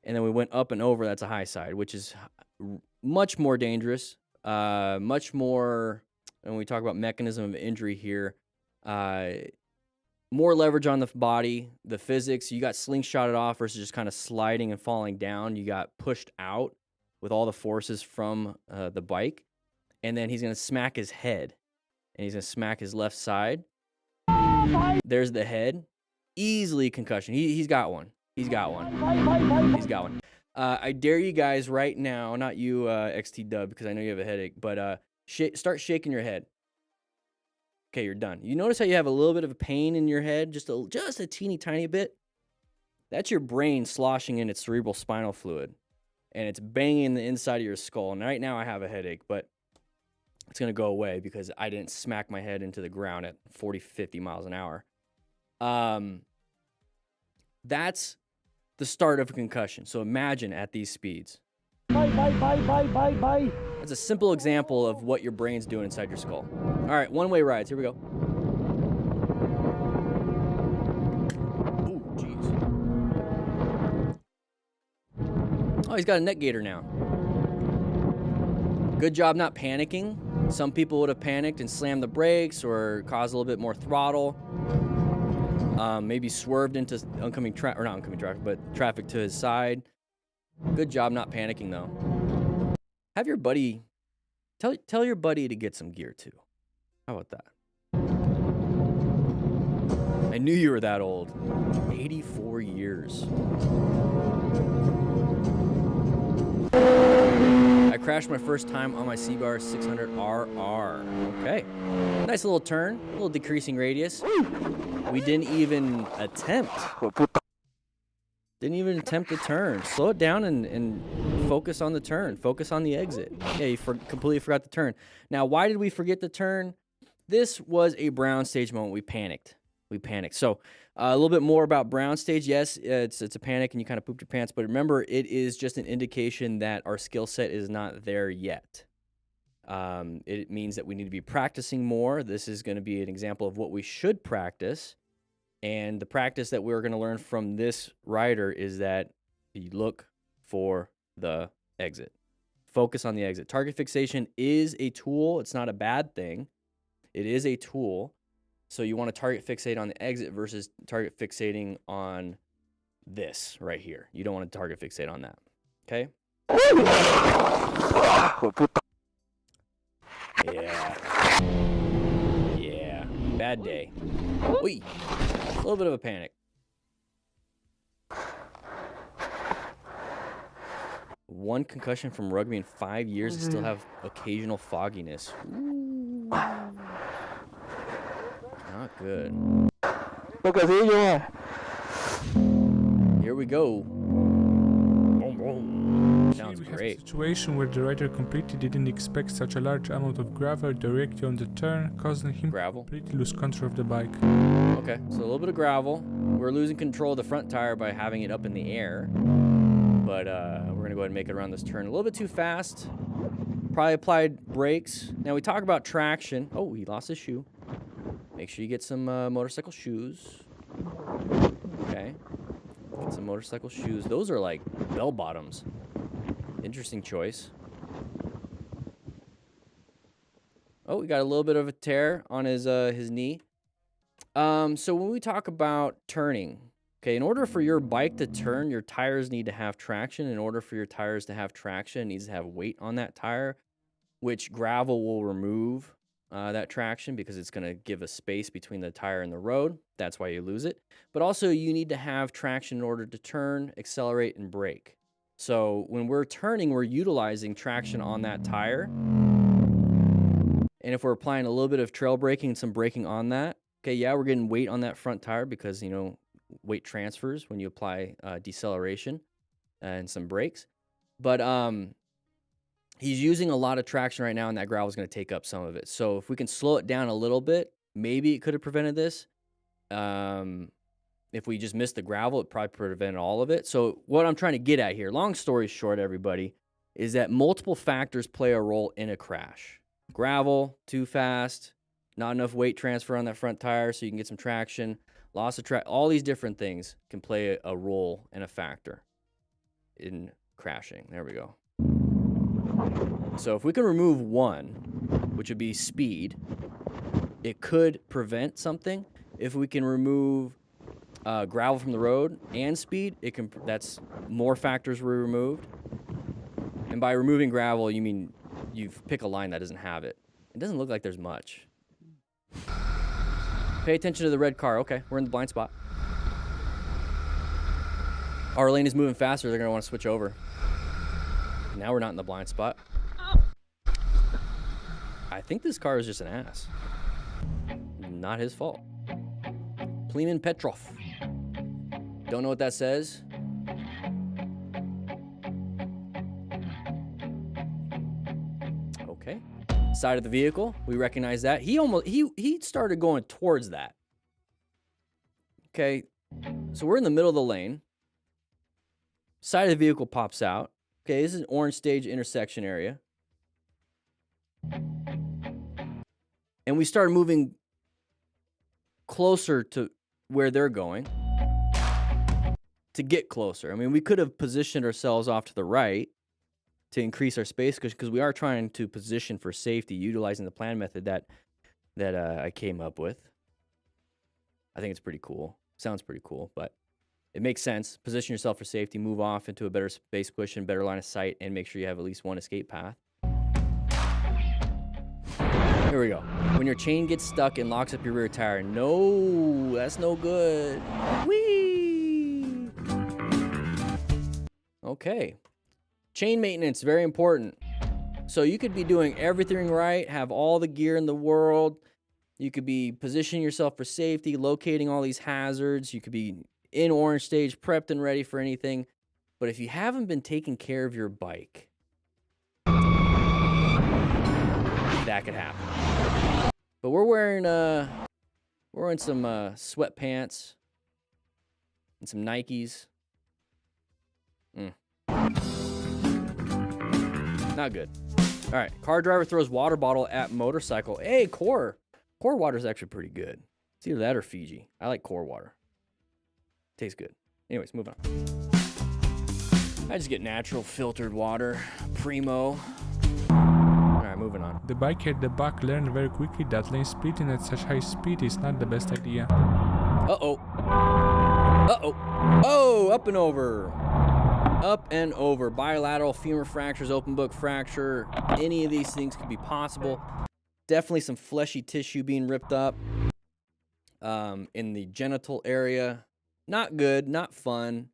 and then we went up and over, that's a high side, which is much more dangerous, much more, when we talk about mechanism of injury here, more leverage on the body, the physics. You got slingshotted off versus just kind of sliding and falling down. You got pushed out with all the forces from the bike. And then he's going to smack his head. And he's going to smack his left side. There's the head. Easily concussion. He's got one. He's got one. I dare you guys right now, not you, XT Dub, because I know you have a headache, but start shaking your head. Okay, you're done. You notice how you have a little bit of a pain in your head, just a teeny tiny bit? That's your brain sloshing in its cerebral spinal fluid, and it's banging the inside of your skull. And right now I have a headache, but it's going to go away because I didn't smack my head into the ground at 40, 50 miles an hour. That's the start of a concussion. So imagine at these speeds. That's a simple example of what your brain's doing inside your skull. All right, one-way rides. Here we go. Ooh, jeez. Oh, he's got a neck gaiter now. Good job not panicking. Some people would have panicked and slammed the brakes or caused a little bit more throttle. Maybe swerved into oncoming traffic, but traffic to his side. Good job not panicking, though. Have your buddy, tell your buddy to get some gear, too. How about that? I knew you were that old. 84 years. I crashed my first time on my C-Bar 600RR. Okay. Nice little turn, a little decreasing radius. We didn't even attempt. Didn't even attempt to turn. Slow it down and focus on the turn. Focus on the exit. Yeah, you completely forgot the turn. Now, why did we forget the turn? This was a brown stage moment. We panicked. So a little bit more about brown stage. Yes, it's a panic and you kind of pooped your pants. But remember, it is just an indication that our skill set is not there yet. It means that we need to be practicing more. This is going to be an example of what we should practice. And the practice that we're going to learn from this rider is that you look, for the exit. Focus on the exit. Target fixation is a tool. It's not a bad thing. It is a tool. So you want to target fixate on the exit versus target fixating on this right here. You don't want to target fixate on that. Okay? Yeah. Yeah. Bad day. Oi. A little bit of a panic. One concussion from rugby in 5 years and still have occasional fogginess. Ooh. Not good. Here we go. Boom, boom. Sounds Here we great. have a situation where the rider completely didn't expect such a large amount of gravel directly on the turn, causing him Gravel. to completely lose control of the bike. Okay, so a little bit of gravel. We're losing control of the front tire by having it up in the air. But we're gonna go ahead and make it around this turn a little bit too fast. Probably applied brakes. Now we talk about traction. Oh, he lost his shoe. Make sure you get some motorcycle shoes. Okay. Get some motorcycle shoes. Those are like bell bottoms. Interesting choice. Oh, we got a little bit of a tear on his knee. So when we talk about turning, okay, in order for your bike to turn, your tires need to have traction. In order for your tires to have traction, it needs to have weight on that tire, which gravel will remove that traction because it's going to give a space between the tire and the road. That's why you lose it. But also you need to have traction in order to turn, accelerate, and brake. So when we're turning, we're utilizing traction on that tire. And if we're applying a little bit of trail braking and some braking on that, okay, yeah, we're getting weight on that front tire because, you know, weight transfers when you apply deceleration and some brakes. But he's using a lot of traction right now, and that gravel is going to take up some of it. So if we can slow it down a little bit, maybe it could have prevented this. If we just missed the gravel, it probably prevented all of it. So what I'm trying to get at here, long story short, everybody, is that multiple factors play a role in a crash. Gravel, too fast, not enough weight transfer on that front tire so you can get some traction, loss of track, all these different things can play a role and a factor in crashing. There we go. So if we can remove one, which would be speed, it could prevent something. If we can remove gravel from the road and speed, it can. That's more factors were removed. And by removing gravel, you mean you pick a line that doesn't have it. It doesn't look like there's much. Pay attention to the red car. Okay, we're in the blind spot. Our lane is moving faster. They're going to want to switch over. Now we're not in the blind spot. I think this car is just an ass. Not his fault. Pleman Petrov. Don't know what that says. Okay. Side of the vehicle. We recognize that. He started going towards that. Okay. So we're in the middle of the lane. Side of the vehicle pops out. Okay, this is an orange stage intersection area. And we started moving closer to where they're going to get closer. I mean, we could have positioned ourselves off to the right to increase our space because we are trying to position for safety utilizing the plan method that I came up with. I think it's pretty cool. Sounds pretty cool, but it makes sense. Position yourself for safety, move off into a better space cushion, better line of sight, and make sure you have at least one escape path. Here we go. When your chain gets stuck and locks up your rear tire. No, that's no good. Whee! Okay. Chain maintenance, very important. So you could be doing everything right, have all the gear in the world. You could be positioning yourself for safety, locating all these hazards. You could be in orange stage, prepped and ready for anything. But if you haven't been taking care of your bike, that could happen. But we're wearing some sweatpants and some Nikes. Not good. All right, car driver throws water bottle at motorcycle. Hey, Core water is actually pretty good. It's either that or Fiji. I like Core water. Tastes good. Anyways, move on. I just get natural filtered water, primo. Alright, moving on. The biker at the back learned very quickly that lane splitting at such high speed is not the best idea. Uh-oh. Uh-oh. Oh, up and over. Up and over. Bilateral femur fractures, open book fracture. Any of these things could be possible. Definitely some fleshy tissue being ripped up in the genital area. Not good, not fun.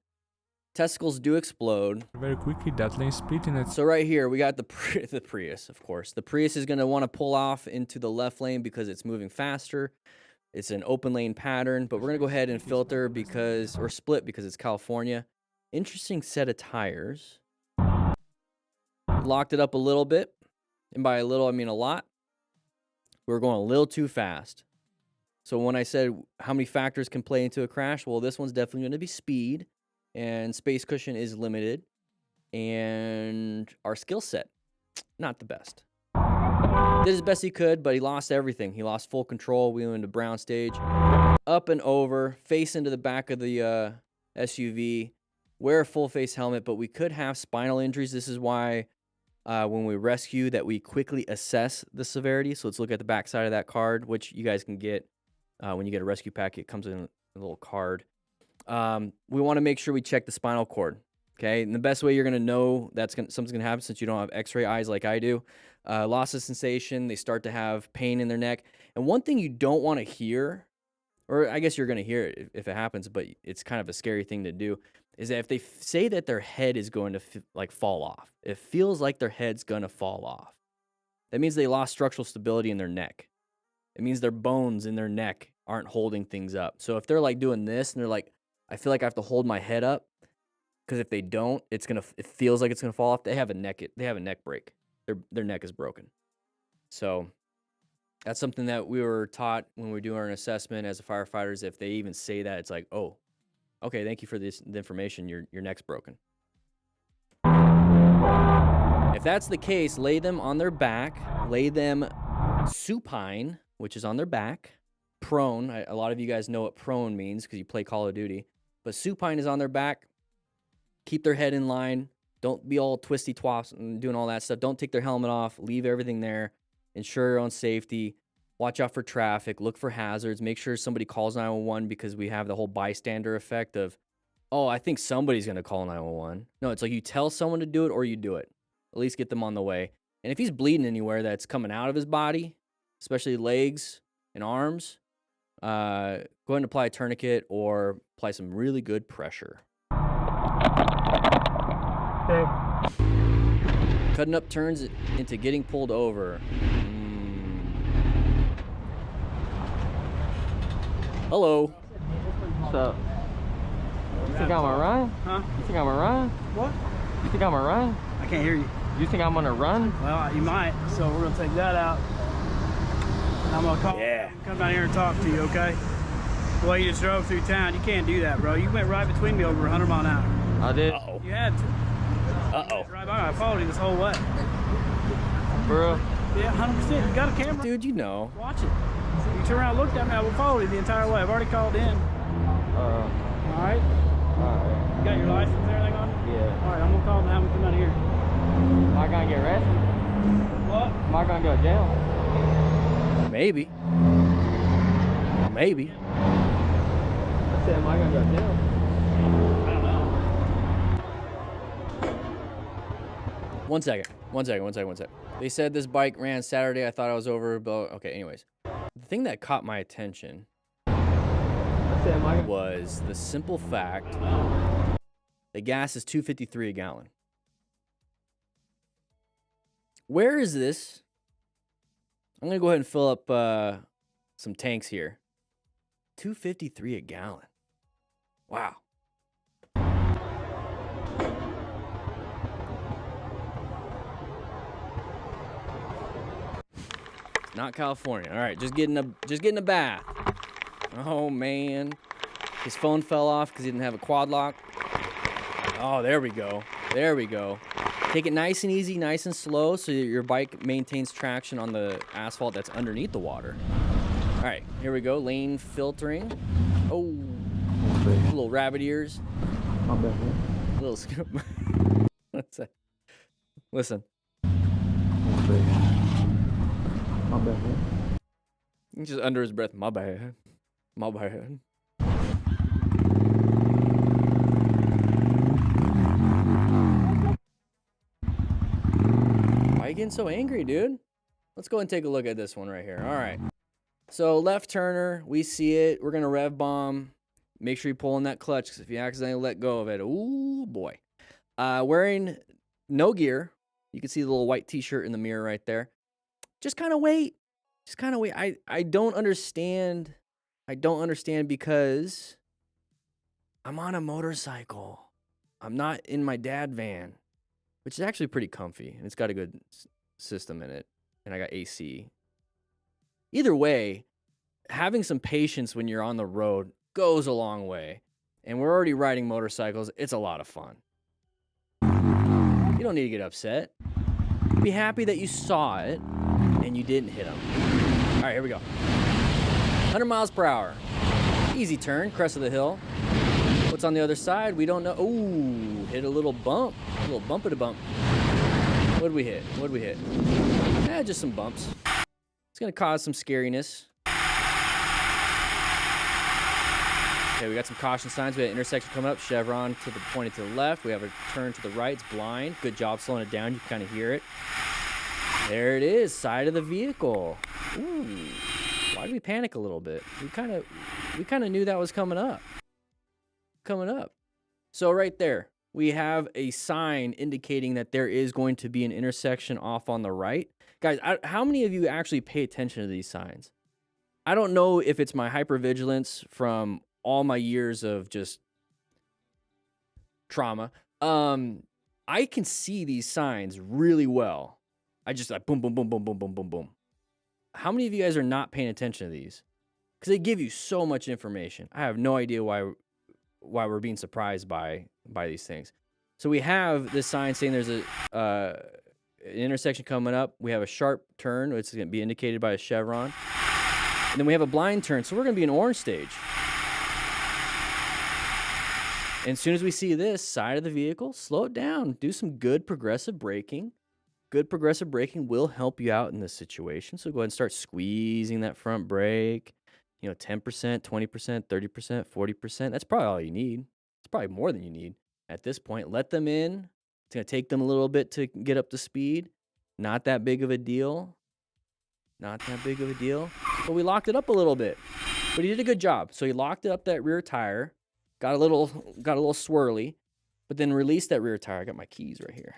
Testicles do explode. Very quickly that lane splitting at So right here, we got the Prius, of course. The Prius is going to want to pull off into the left lane because it's moving faster. It's an open lane pattern, but we're going to go ahead and filter because, or split because it's California. Interesting set of tires. Locked it up a little bit. And by a little, I mean a lot. We were going a little too fast. So when I said how many factors can play into a crash, well, this one's definitely going to be speed. And space cushion is limited. And our skill set, not the best. Did his best he could, but he lost everything. He lost full control. We went into brown stage. Up and over. Face into the back of the SUV. Wear a full face helmet, but we could have spinal injuries. This is why when we rescue that we quickly assess the severity. So let's look at the back side of that card, which you guys can get when you get a rescue packet. It comes in a little card. We want to make sure we check the spinal cord. Okay, and the best way you're going to know that something's going to happen, since you don't have x-ray eyes like I do, loss of sensation, they start to have pain in their neck. And one thing you don't want to hear, or I guess you're going to hear it if it happens, but it's kind of a scary thing to do, is that if they say that their head is going to fall off, it feels like their head's going to fall off. That means they lost structural stability in their neck. It means their bones in their neck aren't holding things up. So if they're like doing this and they're like, I feel like I have to hold my head up, because if they don't, it feels like it's gonna fall off. They have a neck break. Their neck is broken. So that's something that we were taught when we were doing our assessment as a firefighters. If they even say that, it's like, oh, okay, thank you for the information. Your neck's broken. If that's the case, lay them on their back. Lay them supine, which is on their back. Prone. A lot of you guys know what prone means because you play Call of Duty. But supine is on their back. Keep their head in line. Don't be all twisty twops and doing all that stuff. Don't take their helmet off. Leave everything there. Ensure your own safety. Watch out for traffic. Look for hazards. Make sure somebody calls 911 because we have the whole bystander effect of, oh, I think somebody's going to call 911. No, it's like you tell someone to do it or you do it. At least get them on the way. And if he's bleeding anywhere that's coming out of his body, especially legs and arms, go ahead and apply a tourniquet or apply some really good pressure. Cutting up turns into getting pulled over. Hello. What's up? You think I'm gonna run? Huh? You think I'm gonna run? What? You think I'm gonna run? I can't hear you. You think I'm gonna run? Well, you might. So we're gonna take that out. I'm gonna call. Yeah. Come down here and talk to you, okay? The way you just drove through town, you can't do that, bro. You went right between me over 100 miles an hour. I did. Uh-oh. You had to. Uh-oh. Right by. I followed you this whole way. Bro. Yeah, 100%. You got a camera? Dude, you know. Watch it. You turn around, looked at me. I will follow you the entire way. I've already called in. All right. Alright. You got your license and everything on? Yeah. All right. I'm gonna call them and have them come out here. Am I gonna get arrested? What? Am I gonna go to jail? Maybe. Maybe. I said, am I gonna go to jail? I don't know. One second. They said this bike ran Saturday. I thought I was over, but okay, anyways. The thing that caught my attention I said, am I gonna... was the simple fact that gas is $2.53 a gallon. Where is this? I'm gonna go ahead and fill up some tanks here. $2.53 a gallon. Wow. Not California. All right, just getting a bath. Oh man, his phone fell off because he didn't have a quad lock. Oh, there we go. There we go. Take it nice and easy, nice and slow, so your bike maintains traction on the asphalt that's underneath the water. All right, here we go. Lane filtering. Oh, little rabbit ears. My bad, man. Little scoop. What's that? Listen. My bad. He's just under his breath. My bad. My bad. Why are you getting so angry, dude? Let's go and take a look at this one right here. All right. So left turner, we see it. We're going to rev bomb. Make sure you pull in that clutch, because if you accidentally let go of it, ooh, boy. Wearing no gear. You can see the little white t-shirt in the mirror right there. Just kind of wait. Just kind of wait. I don't understand. I don't understand because I'm on a motorcycle. I'm not in my dad van, which is actually pretty comfy, and it's got a good system in it, and I got AC. Either way, having some patience when you're on the road goes a long way, and we're already riding motorcycles. It's a lot of fun. You don't need to get upset. Be happy that you saw it and you didn't hit him. All right, here we go. 100 miles per hour. Easy turn, crest of the hill. What's on the other side? We don't know. Ooh, hit a little bump. A little bump-a-da-bump. What'd we hit? What'd we hit? Just some bumps. It's gonna cause some scariness. Okay, we got some caution signs. We have an intersection coming up. Chevron to the pointed to the left. We have a turn to the right. It's blind. Good job slowing it down. You can kind of hear it. There it is. Side of the vehicle. Ooh. Why did we panic a little bit? We kind of knew that was coming up. So right there, we have a sign indicating that there is going to be an intersection off on the right. Guys, how many of you actually pay attention to these signs? I don't know if it's my hypervigilance from all my years of just trauma. I can see these signs really well. I just like boom, boom, boom, boom, boom, boom, boom, boom. How many of you guys are not paying attention to these? Because they give you so much information. I have no idea why we're being surprised by these things. So we have this sign saying there's an intersection coming up. We have a sharp turn, which is going to be indicated by a chevron. And then we have a blind turn. So we're going to be in orange stage. And as soon as we see this side of the vehicle, slow it down. Do some good progressive braking. Good progressive braking will help you out in this situation. So go ahead and start squeezing that front brake. 10%, 20%, 30%, 40%. That's probably all you need. It's probably more than you need at this point. Let them in. It's going to take them a little bit to get up to speed. Not that big of a deal. Not that big of a deal. But we locked it up a little bit. But he did a good job. So he locked up that rear tire. Got a little swirly. But then released that rear tire. I got my keys right here.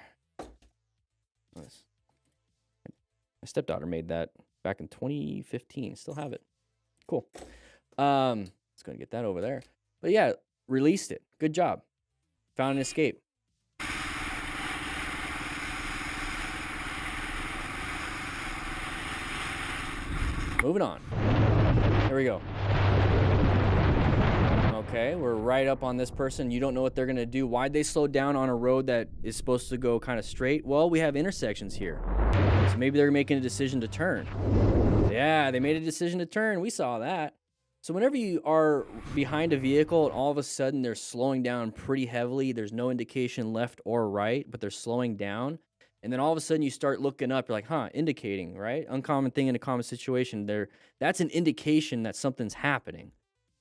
My stepdaughter made that back in 2015. Still have it. Cool. Let's go and get that over there. But yeah, released it. Good job. Found an escape. Moving on. There we go. Okay, we're right up on this person. You don't know what they're going to do. Why'd they slow down on a road that is supposed to go kind of straight? Well, we have intersections here. So maybe they're making a decision to turn. Yeah, they made a decision to turn. We saw that. So whenever you are behind a vehicle and all of a sudden they're slowing down pretty heavily, there's no indication left or right, but they're slowing down. And then all of a sudden you start looking up, you're like, indicating, right? Uncommon thing in a common situation. That's an indication that something's happening.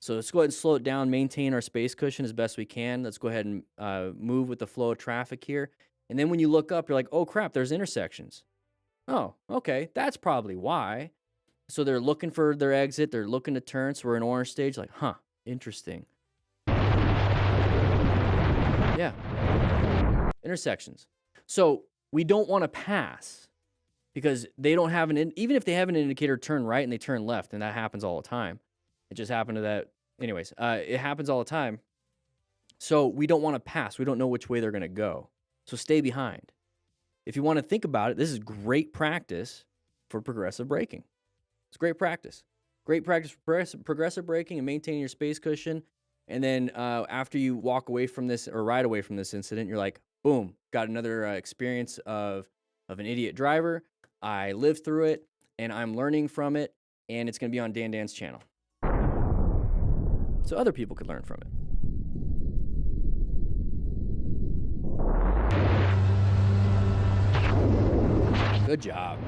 So let's go ahead and slow it down, maintain our space cushion as best we can. Let's go ahead and move with the flow of traffic here. And then when you look up, you're like, oh crap, there's intersections. Oh, okay, that's probably why. So they're looking for their exit. They're looking to turn. So we're in orange stage. Like, interesting. Yeah. Intersections. So we don't want to pass because they don't have even if they have an indicator turn right and they turn left, and that happens all the time. It just happened to that. Anyways, it happens all the time. So we don't want to pass. We don't know which way they're going to go. So stay behind. If you want to think about it, this is great practice for progressive braking. It's great practice. Great practice for progressive braking and maintaining your space cushion. And then after you walk away from this or ride away from this incident, you're like, boom, got another experience of an idiot driver. I lived through it, and I'm learning from it, and it's going to be on DanDan's channel. So other people could learn from it. Good job.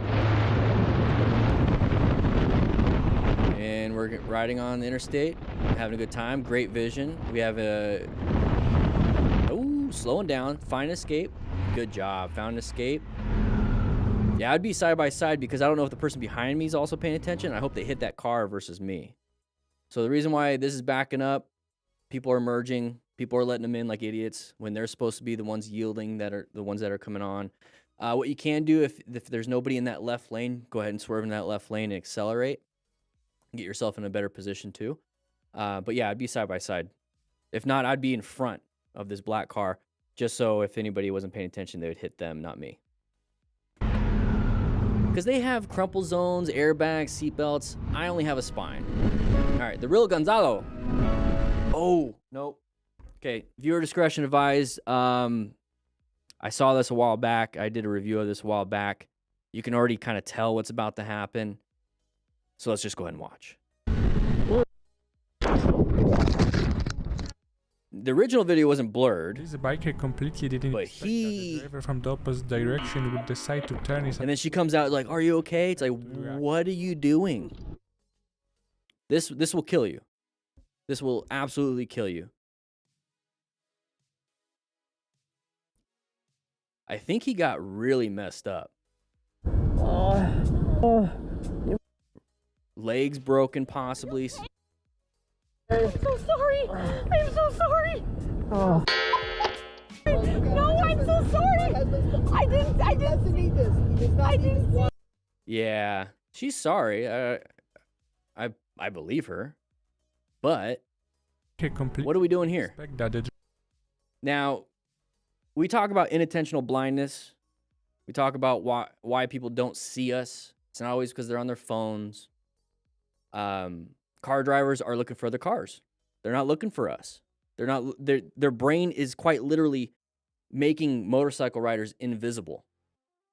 And we're riding on the interstate, having a good time. Great vision. We have a... Oh, slowing down. Find an escape. Good job. Found an escape. Yeah, I'd be side by side because I don't know if the person behind me is also paying attention. I hope they hit that car versus me. So the reason why this is backing up, people are merging. People are letting them in like idiots when they're supposed to be the ones yielding, that are the ones that are coming on. What you can do if there's nobody in that left lane, go ahead and swerve in that left lane and accelerate. Get yourself in a better position too. But yeah, I'd be side by side. If not, I'd be in front of this black car, just so if anybody wasn't paying attention, they would hit them, not me. Because they have crumple zones, airbags, seatbelts. I only have a spine. All right, the real Gonzalo. Oh, nope. Okay, viewer discretion advised. I saw this a while back. I did a review of this a while back. You can already kind of tell what's about to happen. So let's just go ahead and watch. The original video wasn't blurred. This biker completely didn't But expect that the driver from the opposite direction would decide to turn his... And then she comes out like, "Are you okay?" It's like, what are you doing? This will kill you. This will absolutely kill you. I think he got really messed up. Legs broken, possibly. I'm so sorry. I'm so sorry. Oh. No, I'm so sorry. I didn't need this. I didn't see. Yeah, she's sorry. I believe her. But what are we doing here? Now, we talk about inattentional blindness. We talk about why people don't see us. It's not always because they're on their phones. Car drivers are looking for other cars. They're not looking for us. They're not. Their brain is quite literally making motorcycle riders invisible.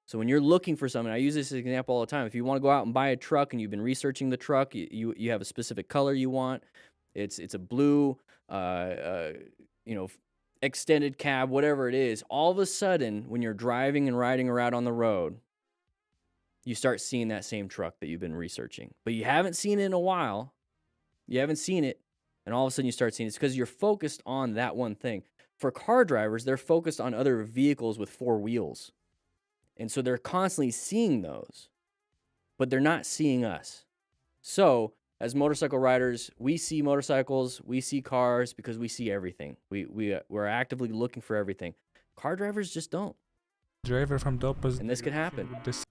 So when you're looking for something, I use this example all the time. If you want to go out and buy a truck and you've been researching the truck, you have a specific color you want. It's a blue, extended cab, whatever it is. All of a sudden, when you're driving and riding around on the road, you start seeing that same truck that you've been researching. But you haven't seen it in a while. You haven't seen it, and all of a sudden you start seeing it. It's because you're focused on that one thing. For car drivers, they're focused on other vehicles with four wheels. And so they're constantly seeing those, but they're not seeing us. So as motorcycle riders, we see motorcycles, we see cars because we see everything. We're actively looking for everything. Car drivers just don't. Driver from the opposite And this could happen. direction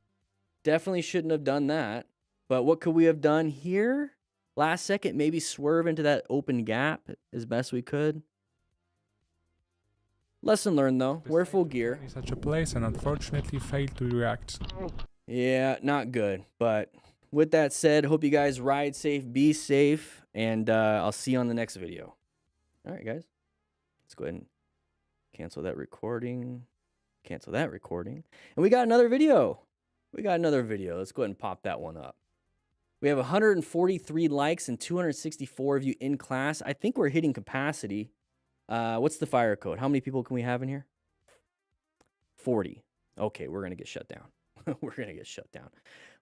Definitely shouldn't have done that. But what could we have done here? Last second, maybe swerve into that open gap as best we could. Lesson learned, though. Wear full gear. in such a place and unfortunately failed to react. Yeah, not good. But with that said, hope you guys ride safe, be safe, and I'll see you on the next video. All right, guys. Let's go ahead and cancel that recording. Cancel that recording. And we got another video. Let's go ahead and pop that one up. We have 143 likes and 264 of you in class. I think we're hitting capacity. What's the fire code? How many people can we have in here? 40. Okay, we're going to get shut down. We're going to get shut down.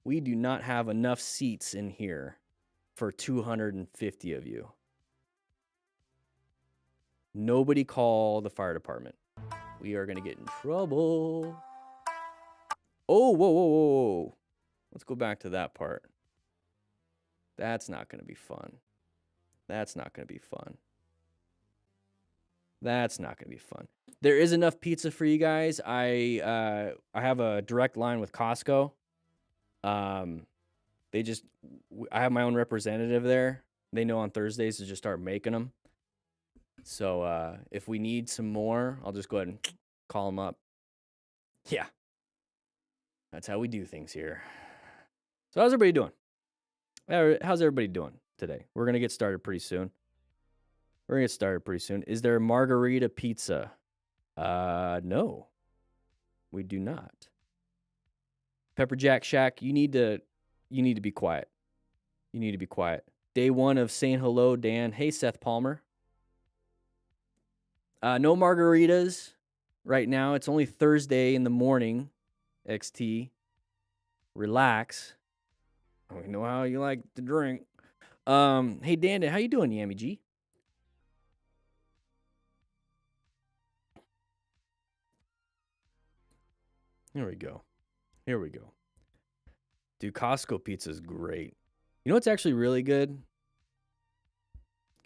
We do not have enough seats in here for 250 of you. Nobody call the fire department. We are going to get in trouble. Oh, whoa. Let's go back to that part. That's not going to be fun. That's not going to be fun. That's not going to be fun. There is enough pizza for you guys. I have a direct line with Costco. I have my own representative there. They know on Thursdays to just start making them. So if we need some more, I'll just go ahead and call them up. Yeah. That's how we do things here. So how's everybody doing? How's everybody doing today? We're going to get started pretty soon. Is there margarita pizza? No. We do not. Pepper Jack Shack, you need to be quiet. You need to be quiet. Day one of saying hello, Dan. Hey, Seth Palmer. No margaritas right now. It's only Thursday in the morning, XT. relax. We know how you like to drink. Hey, Dan, how you doing, Yammy G? Here we go. Here we go. Dude, Costco pizza is great. You know what's actually really good?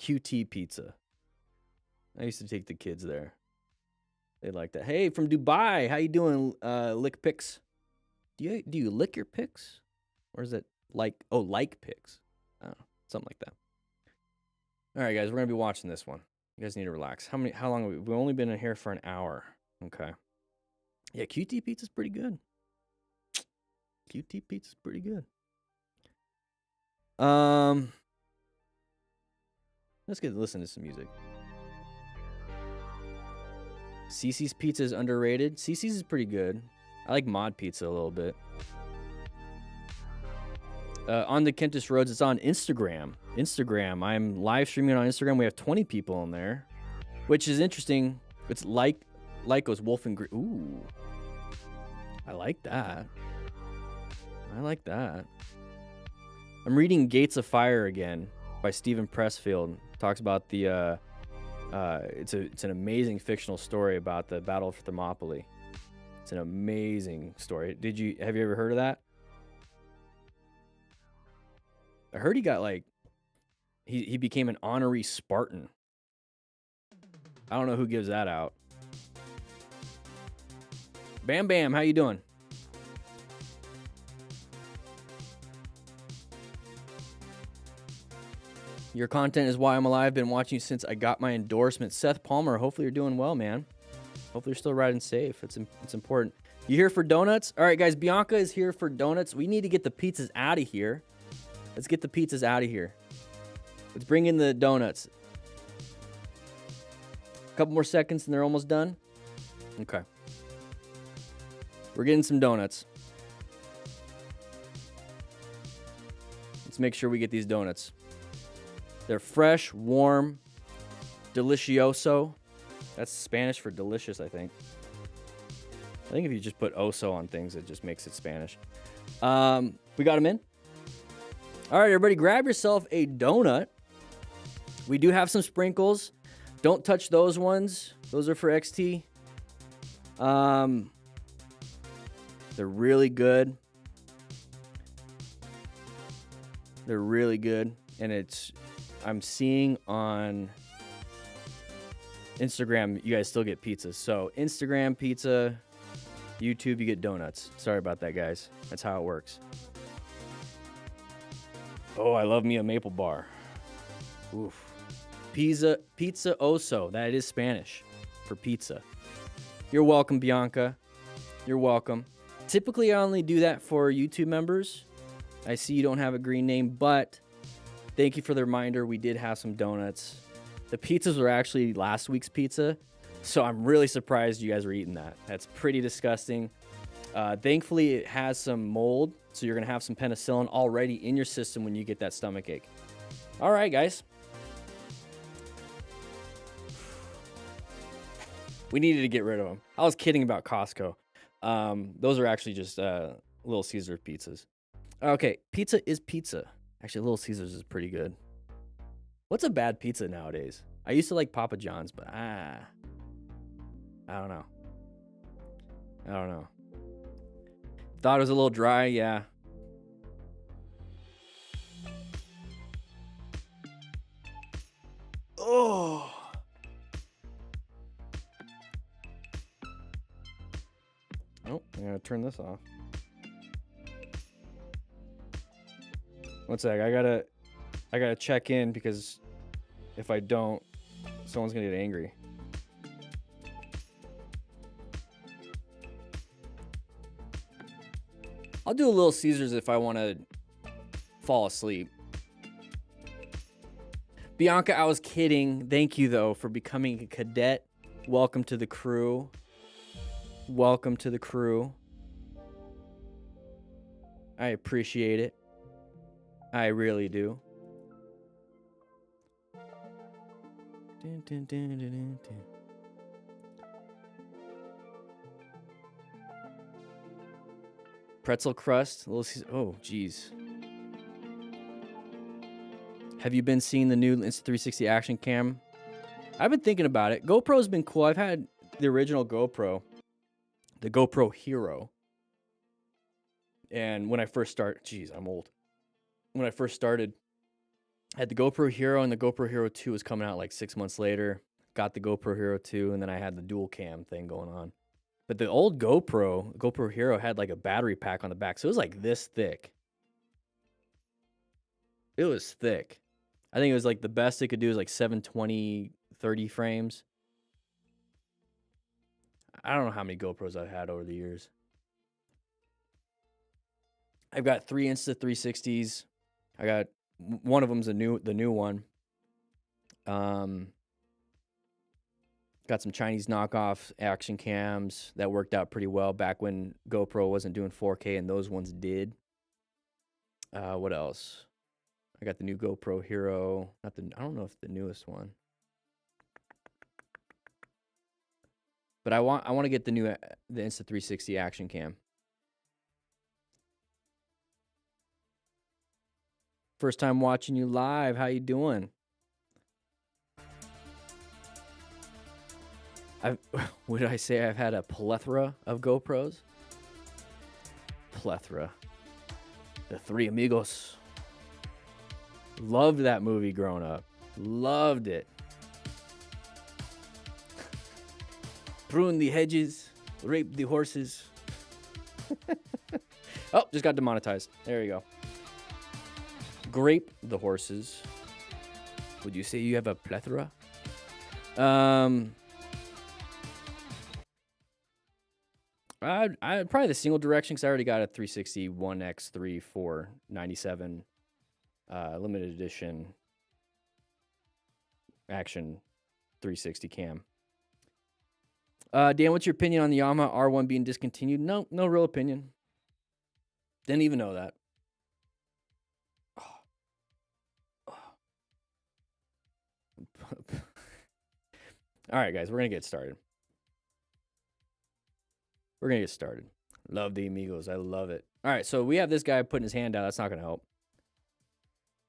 QT pizza. I used to take the kids there. They like that. Hey, from Dubai, how you doing, lick picks? Do you lick your picks? Or is it like picks? Oh, something like that. All right, guys, we're gonna be watching this one. You guys need to relax. How long have we've only been in here for an hour. Okay. Yeah, QT pizza's pretty good. QT pizza's pretty good. Let's listen to some music. Cece's pizza is underrated. Cece's is pretty good. I like mod pizza a little bit. On the Kentis Roads, it's on Instagram. I'm live streaming on Instagram. We have 20 people in there, which is interesting. It's Lyco's Wolf and Green. Ooh, I like that. I like that. I'm reading Gates of Fire again by Stephen Pressfield. Talks about the it's an amazing fictional story about the Battle of Thermopylae. It's an amazing story. Have you ever heard of that? I heard he got he became an honorary Spartan. I don't know who gives that out. Bam Bam, how you doing? Your content is why I'm alive. Been watching you since I got my endorsement. Seth Palmer, hopefully you're doing well, man. Hopefully you're still riding safe. It's important. You here for donuts? All right, guys, Bianca is here for donuts. We need to get the pizzas out of here. Let's get the pizzas out of here. Let's bring in the donuts. A couple more seconds and they're almost done. Okay. We're getting some donuts. Let's make sure we get these donuts. They're fresh, warm, delicioso. That's Spanish for delicious, I think. I think if you just put oso on things, it just makes it Spanish. We got them in. All right, everybody, grab yourself a donut. We do have some sprinkles. Don't touch those ones. Those are for XT. They're really good. They're really good. And I'm seeing on Instagram, you guys still get pizzas. So Instagram pizza, YouTube, you get donuts. Sorry about that, guys. That's how it works. Oh, I love me a maple bar. Oof. Pizza oso. That is Spanish for pizza. You're welcome, Bianca. You're welcome. Typically, I only do that for YouTube members. I see you don't have a green name, but thank you for the reminder. We did have some donuts. The pizzas were actually last week's pizza, so I'm really surprised you guys were eating that. That's pretty disgusting. Thankfully, it has some mold, so you're going to have some penicillin already in your system when you get that stomach ache. All right, guys. We needed to get rid of them. I was kidding about Costco. Those are actually just Little Caesar pizzas. Okay, pizza is pizza. Actually, Little Caesars is pretty good. What's a bad pizza nowadays? I used to like Papa John's, but I don't know. I don't know. Thought it was a little dry, yeah. Oh. Oh, I gotta turn this off. One sec, I gotta check in because if I don't, someone's gonna get angry. I'll do a Little Caesars if I want to fall asleep. Bianca, I was kidding. Thank you, though, for becoming a cadet. Welcome to the crew. Welcome to the crew. I appreciate it. I really do. Dun, dun, dun, dun, dun, dun. Pretzel crust. Oh, geez. Have you been seeing the new Insta360 action cam? I've been thinking about it. GoPro's been cool. I've had the original GoPro, the GoPro Hero. And when I first started, geez, I'm old. When I first started, I had the GoPro Hero, and the GoPro Hero 2 was coming out like 6 months later. Got the GoPro Hero 2, and then I had the dual cam thing going on. But the old GoPro Hero had like a battery pack on the back. So it was like this thick. It was thick. I think it was like the best it could do is like 720, 30 frames. I don't know how many GoPros I've had over the years. I've got 3 Insta360s. I got one of them's the new one. Got some Chinese knockoff action cams that worked out pretty well back when GoPro wasn't doing 4K and those ones did. What else? I got the new GoPro Hero. I don't know if the newest one. But I want to get the Insta360 action cam. First time watching you live. How you doing? What did I say? I've had a plethora of GoPros. Plethora. The Three Amigos. Loved that movie growing up. Loved it. Prune the hedges, rape the horses. Oh, just got demonetized. There you go. Grape the horses. Would you say you have a plethora? I'd probably the single direction, because I already got a 360 1X3 497 limited edition action 360 cam. Dan, what's your opinion on the Yamaha R1 being discontinued? No real opinion. Didn't even know that. All right, guys, we're going to get started. Love the Amigos. I love it. All right, so we have this guy putting his hand out. That's not going to help.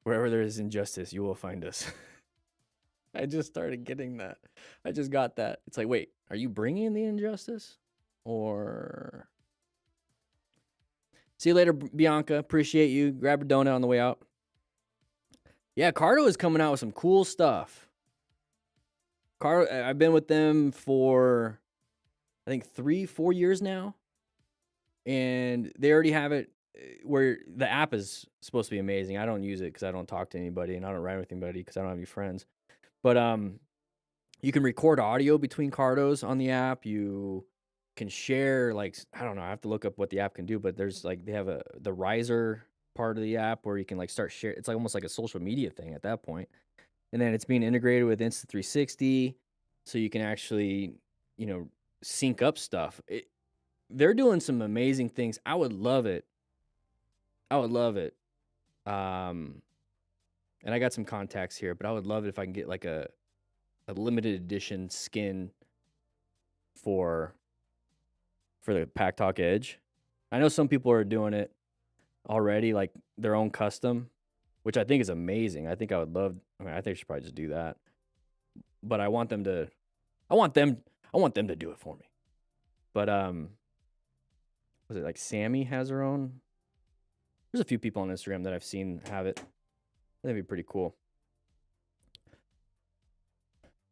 Wherever there is injustice, you will find us. I just started getting that. I just got that. It's like, wait, are you bringing the injustice? Or... See you later, Bianca. Appreciate you. Grab a donut on the way out. Yeah, Cardo is coming out with some cool stuff. I've been with them for, I think, 3-4 years now. And they already have it where the app is supposed to be amazing. I don't use it because I don't talk to anybody, and I don't ride with anybody because I don't have any friends. But you can record audio between Cardos on the app. You can share, like, I don't know, I have to look up what the app can do, but there's like, they have the riser part of the app where you can like start share. It's like almost like a social media thing at that point. And then it's being integrated with Insta360, so you can actually, sync up stuff. They're doing some amazing things. I would love it. And I got some contacts here, but I would love it if I can get like a limited edition skin for the Pack Talk Edge. I know some people are doing it already, like their own custom, which I think is amazing. I think I would love. I think I should probably just do that. But I want them to do it for me. But was it like Sammy has her own? There's a few people on Instagram that I've seen have it. That'd be pretty cool.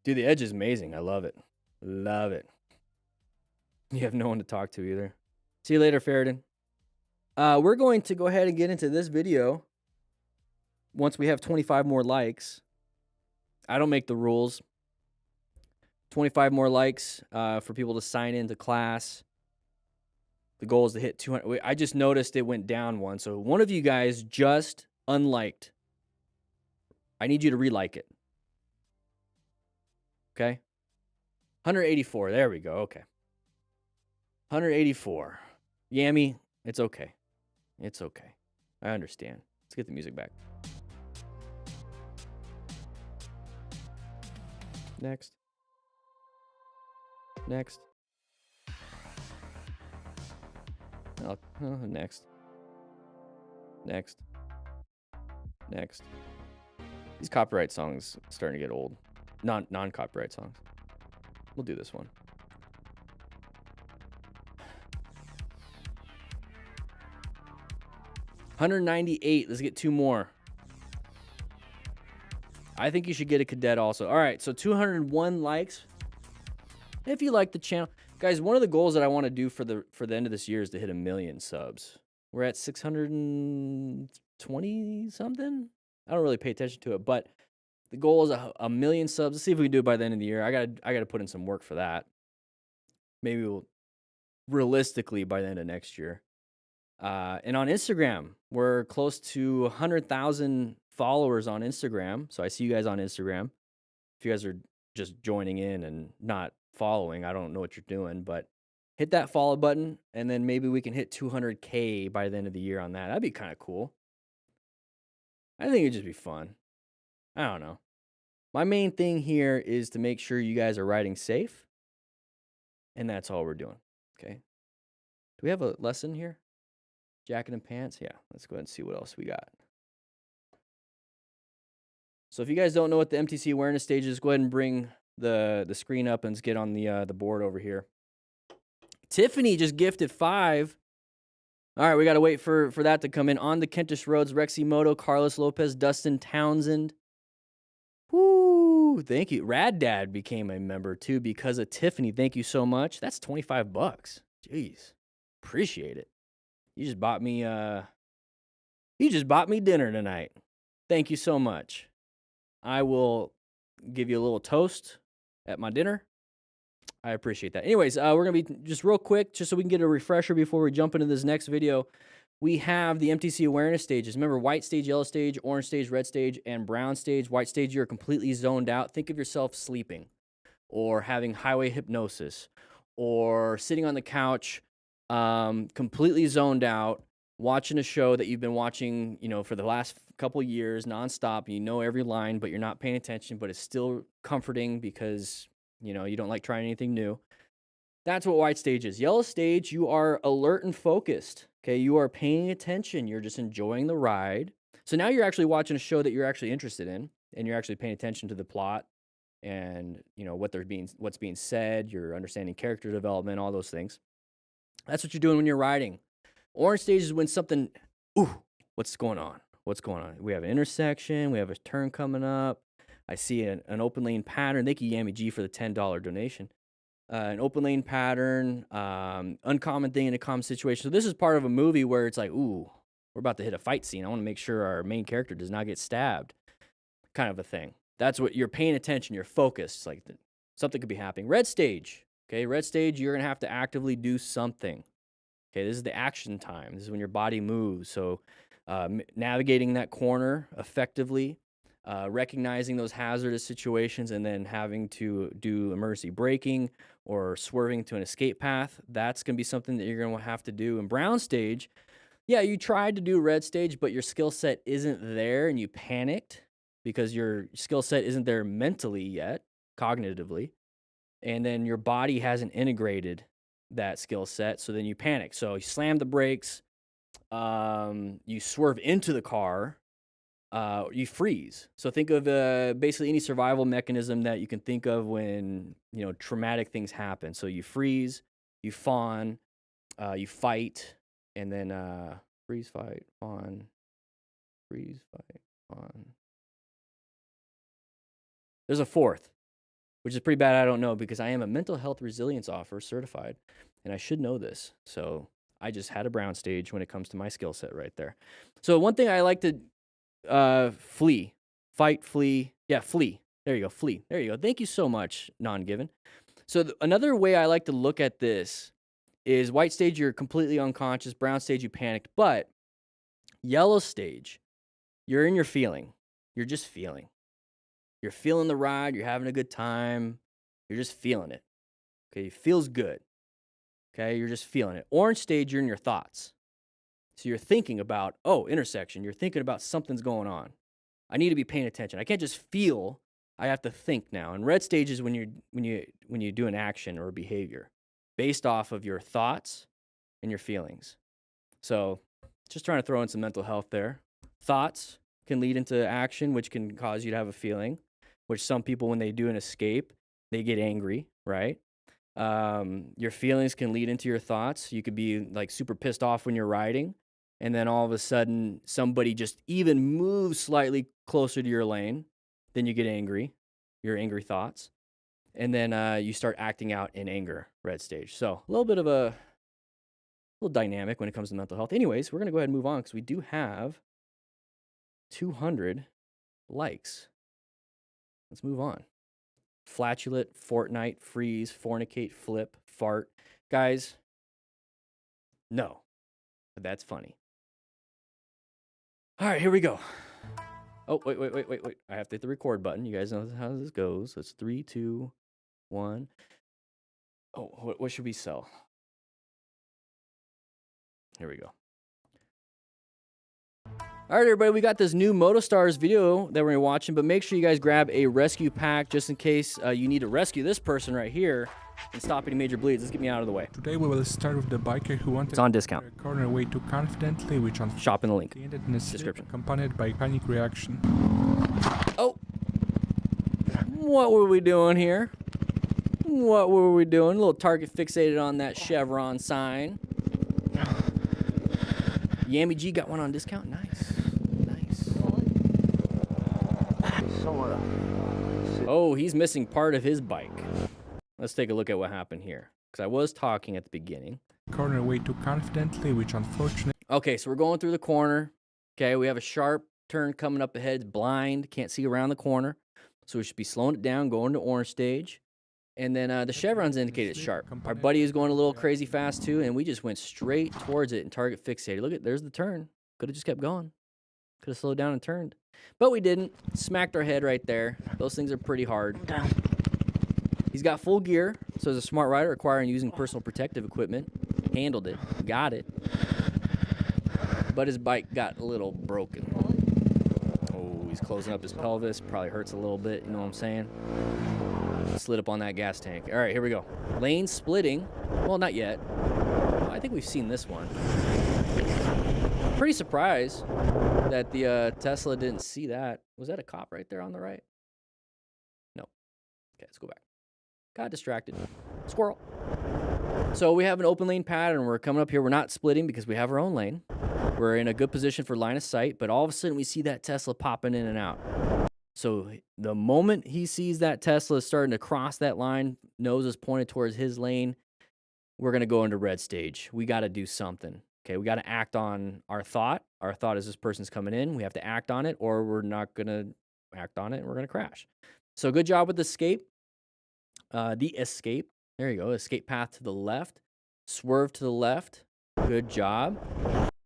Dude, the Edge is amazing. I love it. Love it. You have no one to talk to either. See you later, Ferritin. We're going to go ahead and get into this video once we have 25 more likes. I don't make the rules. 25 more likes for people to sign into class. The goal is to hit 200. I just noticed it went down one. So one of you guys just unliked. I need you to re-like it. Okay? 184. There we go. Okay. 184. Yammy, it's okay. It's okay. I understand. Let's get the music back. Next. Next. Next. Next. These copyright songs starting to get old. Non-copyright songs. We'll do this one. $198. Let's get 2 more. I think you should get a cadet also. All right, so 201 likes. If you like the channel, guys, one of the goals that I want to do for the end of this year is to hit 1 million subs. We're at 620 something. I don't really pay attention to it, but the goal is a million subs. Let's see if we can do it by the end of the year. I gotta put in some work for that. Maybe we'll realistically by the end of next year. And on Instagram, we're close to 100,000 followers on Instagram. So I see you guys on Instagram. If you guys are just joining in and not following, I don't know what you're doing, but hit that follow button, and then maybe we can hit 200K by the end of the year on that. That'd be kind of cool. I think it'd just be fun. I don't know. My main thing here is to make sure you guys are riding safe, and that's all we're doing. Okay. Do we have a lesson here? Jacket and pants? Yeah, let's go ahead and see what else we got. So if you guys don't know what the MTC awareness stage is, go ahead and bring the screen up and let's get on the board over here. Tiffany just gifted 5. All right, we got to wait for that to come in. On the Kentish Roads, Rexy Moto, Carlos Lopez, Dustin Townsend. Woo! Thank you. Rad Dad became a member too because of Tiffany. Thank you so much. That's $25. Jeez. Appreciate it. You just bought me dinner tonight. Thank you so much. I will give you a little toast at my dinner. I appreciate that. Anyways, we're going to be just real quick, just so we can get a refresher before we jump into this next video. We have the MTC awareness stages. Remember, white stage, yellow stage, orange stage, red stage, and brown stage. White stage, you're completely zoned out. Think of yourself sleeping or having highway hypnosis or sitting on the couch, completely zoned out, watching a show that you've been watching, for the last couple years nonstop. You know every line, but you're not paying attention, but it's still comforting because, you don't like trying anything new. That's what white stage is. Yellow stage, you are alert and focused. Okay, you are paying attention. You're just enjoying the ride. So now you're actually watching a show that you're actually interested in, and you're actually paying attention to the plot and, what's being said. You're understanding character development, all those things. That's what you're doing when you're riding. Orange stage is when something, what's going on? What's going on? We have an intersection. We have a turn coming up. I see an open lane pattern. Thank you, Yami G, for the $10 donation. An open lane pattern, uncommon thing in a common situation. So this is part of a movie where it's like, we're about to hit a fight scene. I want to make sure our main character does not get stabbed, kind of a thing. That's what you're paying attention. You're focused. Like something could be happening. Red stage. Okay, red stage, you're going to have to actively do something. Okay, this is the action time. This is when your body moves. So navigating that corner effectively, recognizing those hazardous situations, and then having to do emergency braking or swerving to an escape path. That's going to be something that you're going to have to do. In brown stage, yeah, you tried to do red stage, but your skill set isn't there and you panicked because your skill set isn't there mentally yet, cognitively. And then your body hasn't integrated that skill set, so then you panic. So you slam the brakes, you swerve into the car, you freeze. So think of basically any survival mechanism that you can think of when traumatic things happen. So you freeze, you fawn, you fight, and then freeze, fight, fawn, freeze, fight, fawn. There's a fourth, which is pretty bad. I don't know because I am a mental health resilience officer certified, and I should know this. So I just had a brown stage when it comes to my skill set right there. So one thing I like to flee, fight, flee. Yeah, flee. There you go, flee. There you go. Thank you so much, non-given. So another way I like to look at this is white stage, you're completely unconscious. Brown stage, you panicked. But yellow stage, you're in your feeling. You're just feeling. You're feeling the ride. You're having a good time. You're just feeling it. Okay, it feels good. Okay, you're just feeling it. Orange stage, you're in your thoughts. So you're thinking about, intersection. You're thinking about something's going on. I need to be paying attention. I can't just feel. I have to think now. And red stage is when you do an action or a behavior based off of your thoughts and your feelings. So just trying to throw in some mental health there. Thoughts can lead into action, which can cause you to have a feeling, which some people, when they do an escape, they get angry, right? Your feelings can lead into your thoughts. You could be like super pissed off when you're riding, and then all of a sudden somebody just even moves slightly closer to your lane, then you get angry, your angry thoughts, and then you start acting out in anger, red stage. So a little bit of a little dynamic when it comes to mental health. Anyways, we're going to go ahead and move on because we do have 200 likes. Let's move on. Flatulate, fortnight, freeze, fornicate, flip, fart. Guys, no, but that's funny. All right, here we go. Oh, wait. I have to hit the record button. You guys know how this goes. It's 3, 2, 1. Oh, what should we sell? Here we go. All right, everybody, we got this new MotoStars video that we're watching, but make sure you guys grab a rescue pack just in case you need to rescue this person right here and stop any major bleeds. Let's get me out of the way. Today we will start with the biker who wanted It's on discount. a corner way too confidently, which on Shop in the link. ended in a slip Description. accompanied by panic reaction. Oh, what were we doing here? What were we doing? A little target fixated on that Chevron sign. Yammy G got one on discount. Nice. Oh, he's missing part of his bike. Let's take a look at what happened here. Because I was talking at the beginning. Corner way too confidently, which unfortunately... Okay, so we're going through the corner. Okay, we have a sharp turn coming up ahead. It's blind. Can't see around the corner. So we should be slowing it down, going to orange stage. And then the chevrons indicated sharp. Our buddy is going a little crazy fast too, and we just went straight towards it and target fixated. Look at, there's the turn. Could have just kept going. Could have slowed down and turned. But we didn't. Smacked our head right there. Those things are pretty hard. He's got full gear, so as a smart rider requiring using personal protective equipment. Handled it. Got it. But his bike got a little broken. Oh, he's closing up his pelvis. Probably hurts a little bit, you know what I'm saying? Slid up on that gas tank. All right, here we go. Lane splitting. Well, not yet. I think we've seen this one. Pretty surprised that the Tesla didn't see that. Was that a cop right there on the right? No. Okay, let's go back. Got distracted. Squirrel. So we have an open lane pattern. We're coming up here. We're not splitting because we have our own lane. We're in a good position for line of sight, but all of a sudden we see that Tesla popping in and out. So the moment he sees that Tesla starting to cross that line, nose is pointed towards his lane, we're going to go into red stage. We got to do something. Okay, we got to act on our thought. Our thought is this person's coming in. We have to act on it, or we're not going to act on it, and we're going to crash. So good job with the escape. The escape. There you go. Escape path to the left. Swerve to the left. Good job.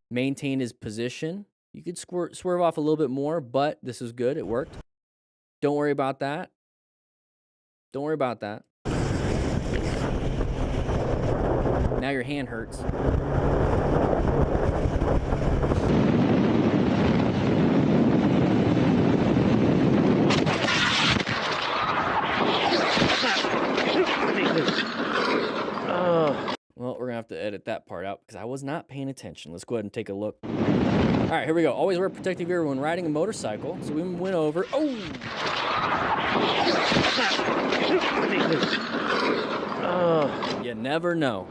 Maintain his position. You could swerve off a little bit more, but this is good. It worked. Don't worry about that. Don't worry about that. Now your hand hurts. Well, we're going to have to edit that part out because I was not paying attention. Let's go ahead and take a look. All right, here we go. Always wear protective gear when riding a motorcycle. So we went over. Oh! You never know.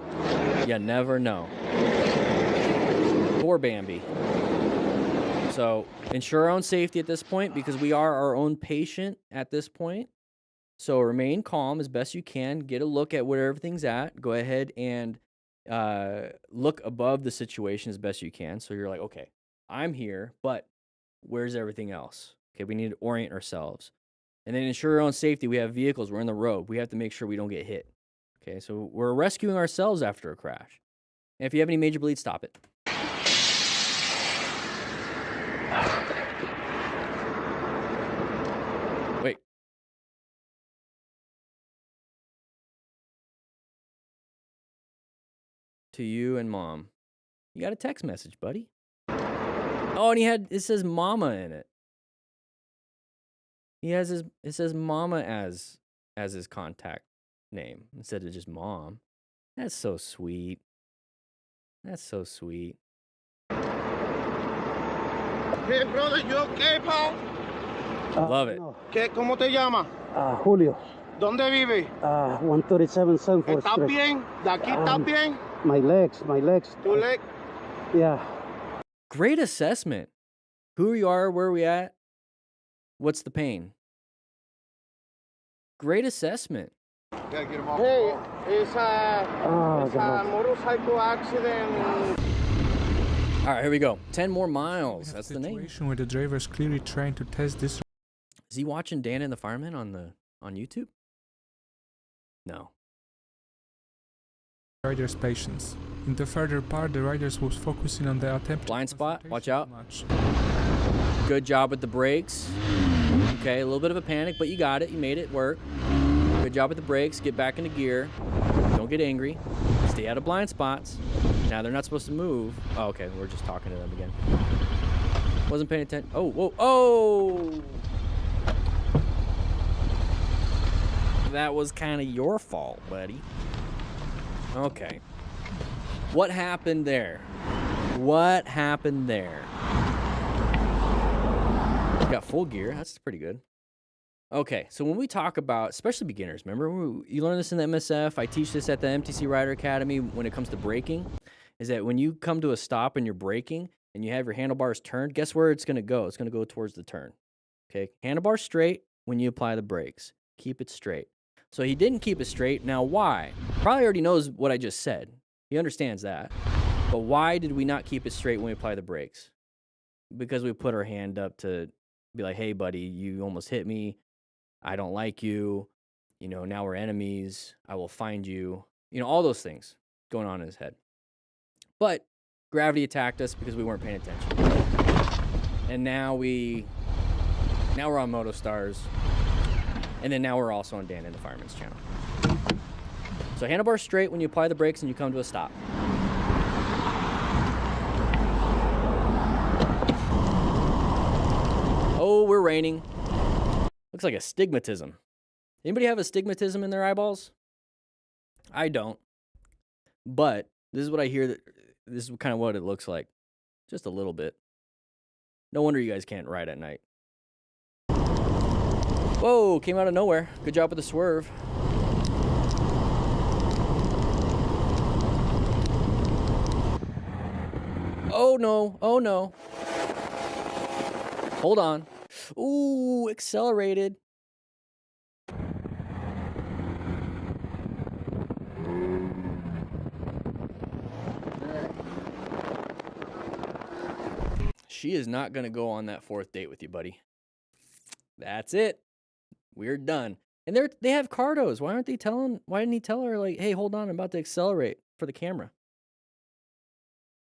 You never know. Poor Bambi. So ensure our own safety at this point because we are our own patient at this point. So remain calm as best you can. Get a look at where everything's at. Go ahead and look above the situation as best you can. So you're like, okay, I'm here, but where's everything else? Okay, we need to orient ourselves. And then ensure our own safety. We have vehicles. We're in the road. We have to make sure we don't get hit. Okay, so we're rescuing ourselves after a crash. And if you have any major bleeds, stop it. Wait. To you and mom. You got a text message, buddy. Oh, and it says mama in it. It says mama as his contact name instead of just mom. That's so sweet. That's so sweet. Hey, brother, you okay, pal? Love it. ¿Cómo te llamas? Julio, ¿Dónde vives? 137 Sanford ¿Estás Street. bien? ¿De aquí estás bien? My legs. ¿Tu leg? Yeah. Great assessment. Who you are, where are we at? What's the pain? Great assessment. Gotta get him off. Hey, it's a motorcycle accident. All right, here we go. 10 more We miles. have That's a the name. situation where the driver is clearly trying to test this Is he watching Dan and the Fireman on YouTube? No. rider's patience. In the further part, the riders was focusing on the attempt. Blind spot, watch out. Much. Good job with the brakes. Okay, a little bit of a panic, but you got it. You made it work. Good job with the brakes. Get back into gear. Don't get angry. Stay out of blind spots. Now they're not supposed to move. Oh, okay, we're just talking to them again. Wasn't paying attention. Oh, whoa, oh! That was kind of your fault, buddy. Okay. What happened there? What happened there? Got full gear. That's pretty good. Okay, so when we talk about, especially beginners, remember you learn this in the MSF. I teach this at the MTC Rider Academy when it comes to braking. Is that when you come to a stop and you're braking and you have your handlebars turned, guess where it's going to go? It's going to go towards the turn. Okay, handlebars straight when you apply the brakes. Keep it straight. So he didn't keep it straight. Now why? Probably already knows what I just said. He understands that. But why did we not keep it straight when we apply the brakes? Because we put our hand up to be like, hey, buddy, you almost hit me. I don't like you. You know, now we're enemies. I will find you. You know, all those things going on in his head. But gravity attacked us because we weren't paying attention. And now we're on MotoStars. And then now we're also on Dan and the Fireman's channel. So handlebars straight when you apply the brakes and you come to a stop. Oh, we're raining. Looks like astigmatism. Anybody have astigmatism in their eyeballs? I don't. But this is what I hear. This is kind of what it looks like. Just a little bit. No wonder you guys can't ride at night. Whoa, came out of nowhere. Good job with the swerve. Oh no, oh no. Hold on. Ooh, accelerated. She is not going to go on that fourth date with you, buddy. That's it. We're done. And they have cardos. Why didn't he tell her, like, hey, hold on, I'm about to accelerate for the camera?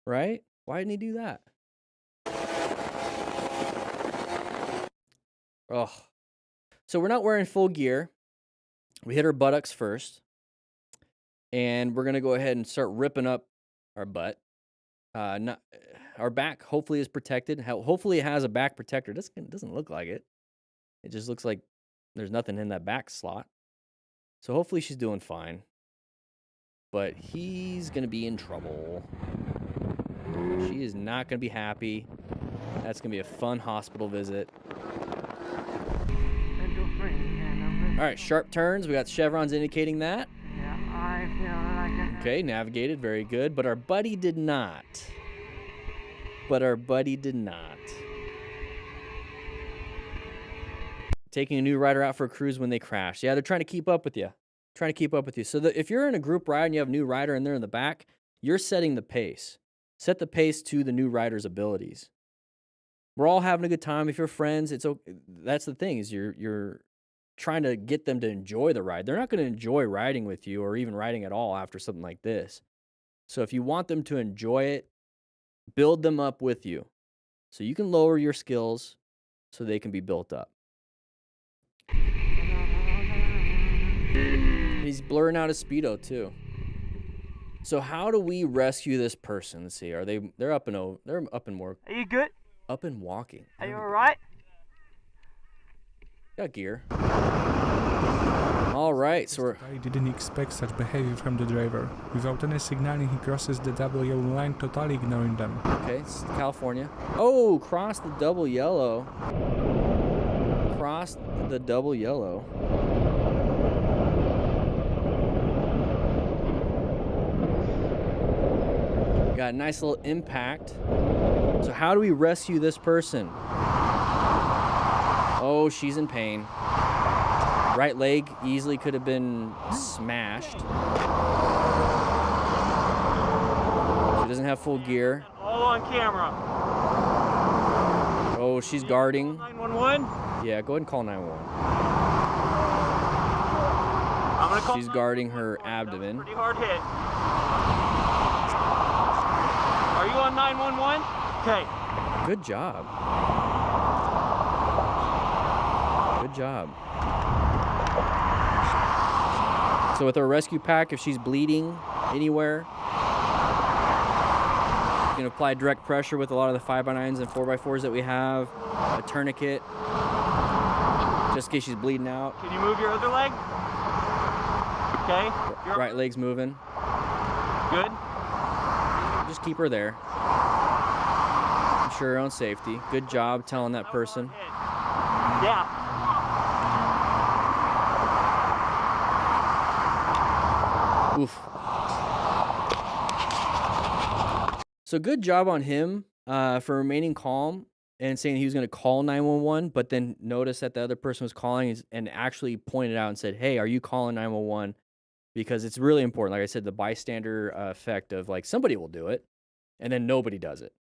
Right? Why didn't he do that? Oh. So we're not wearing full gear. We hit our buttocks first. And we're going to go ahead and start ripping up our butt. Our back hopefully is protected. Hopefully it has a back protector. It doesn't look like it. It just looks like there's nothing in that back slot. So hopefully she's doing fine. But he's going to be in trouble. She is not going to be happy. That's going to be a fun hospital visit. All right, sharp turns. We got chevrons indicating that. Okay, navigated. Very good. But our buddy did not. Taking a new rider out for a cruise when they crash. Yeah, they're trying to keep up with you. So if you're in a group ride and you have a new rider and they're in the back, you're setting the pace. Set the pace to the new rider's abilities. We're all having a good time. If you're friends, it's okay. That's the thing, is you're trying to get them to enjoy the ride. They're not going to enjoy riding with you or even riding at all after something like this. So if you want them to enjoy it, build them up with you. So you can lower your skills so they can be built up. He's blurring out his Speedo too. So how do we rescue this person? Let's see. They're up and work. Are you good? Up and walking. Are you alright? Got gear. All right, so we're... Guy didn't expect such behavior from the driver. Without any signaling, he crosses the double yellow line, totally ignoring them. Okay, it's California. Oh, cross the double yellow. Cross the double yellow. Got a nice little impact. So how do we rescue this person? Oh, she's in pain. Right leg easily could have been smashed. She doesn't have full gear. All on camera. Oh, she's guarding. 911. Yeah, go ahead and call 911. I'm gonna call. She's guarding her abdomen. Pretty hard hit. Are you on 911? Okay. Good job. Good job. So with our rescue pack, if she's bleeding anywhere, you can apply direct pressure with a lot of the 5x9s and 4x4s that we have. A tourniquet, just in case she's bleeding out. Can you move your other leg? Okay. Right leg's moving. Good. Just keep her there. Ensure her own safety. Good job telling that person. Yeah. Oof. So good job on him for remaining calm and saying he was going to call 911, but then noticed that the other person was calling and actually pointed out and said, hey, are you calling 911? Because it's really important. Like I said, the bystander effect of like somebody will do it and then nobody does it.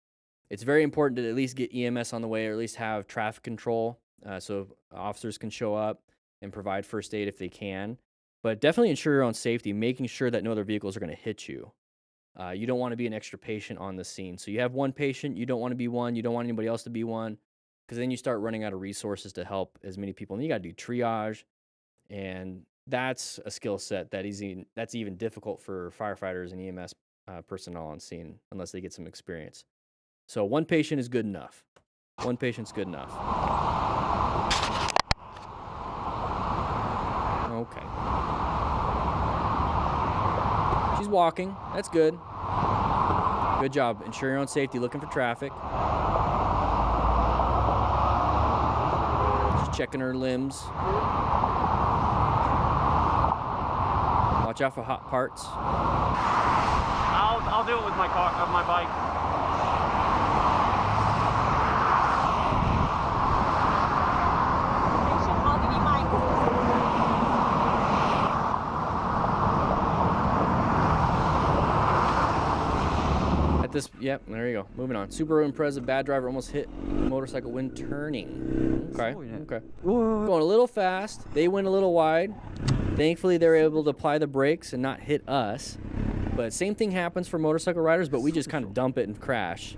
It's very important to at least get EMS on the way or at least have traffic control so officers can show up and provide first aid if they can. But definitely ensure your own safety, making sure that no other vehicles are going to hit you. You don't want to be an extra patient on the scene. So you have one patient, you don't want to be one, you don't want anybody else to be one, because then you start running out of resources to help as many people. And you got to do triage, and that's a skill set that's even difficult for firefighters and EMS personnel on scene unless they get some experience. So one patient is good enough. One patient's good enough. Okay. She's walking. That's good. Good job. Ensure your own safety. Looking for traffic. Just checking her limbs. Watch out for hot parts. I'll do it with my car, my bike. I'll give you mine. Yep, there you go. Moving on. Subaru Impreza, bad driver almost hit motorcycle when turning. Okay, okay. Going a little fast. They went a little wide. Thankfully, they were able to apply the brakes and not hit us. But same thing happens for motorcycle riders, but we just kind of dump it and crash.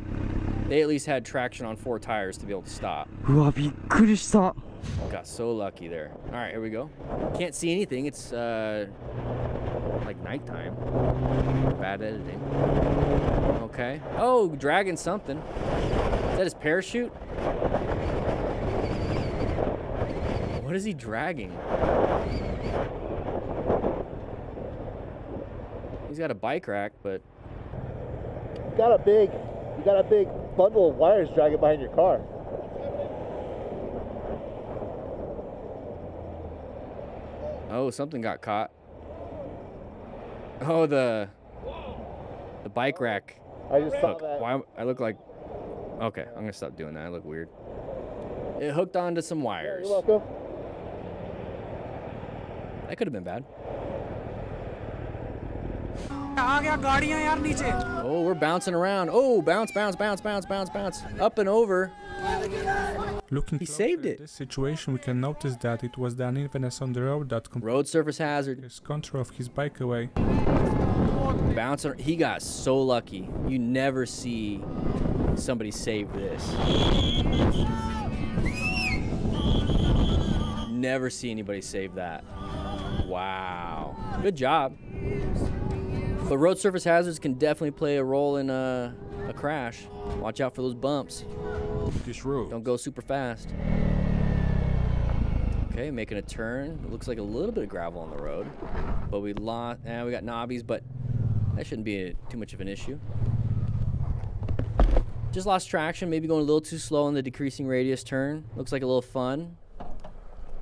They at least had traction on 4 tires to be able to stop. Got so lucky there. All right, here we go. Can't see anything. It's like nighttime. Bad editing. Okay. Oh, dragging something. Is that his parachute? What is he dragging? He's got a bike rack, but You got a big bundle of wires dragging behind your car. oh, something got caught. Oh, the bike rack. I just saw Look, that. why I look like? Okay, I'm gonna stop doing that. I look weird. It hooked onto some wires. You're welcome. That could have been bad. Oh, we're bouncing around. Oh, bounce, bounce, bounce, bounce, bounce, bounce. Up and over. Looking He closer saved at it. this situation, we can notice that it was the unevenness on the road that Road surface hazard. his control of his bike away. Bouncing. He got so lucky. You never see somebody save this. Never see anybody save that. Wow. Good job. But road surface hazards can definitely play a role in a crash. Watch out for those bumps. This road. Don't go super fast. Okay, making a turn. It looks like a little bit of gravel on the road, but we got knobbies, but that shouldn't be too much of an issue. Just lost traction, maybe going a little too slow on the decreasing radius turn. Looks like a little fun,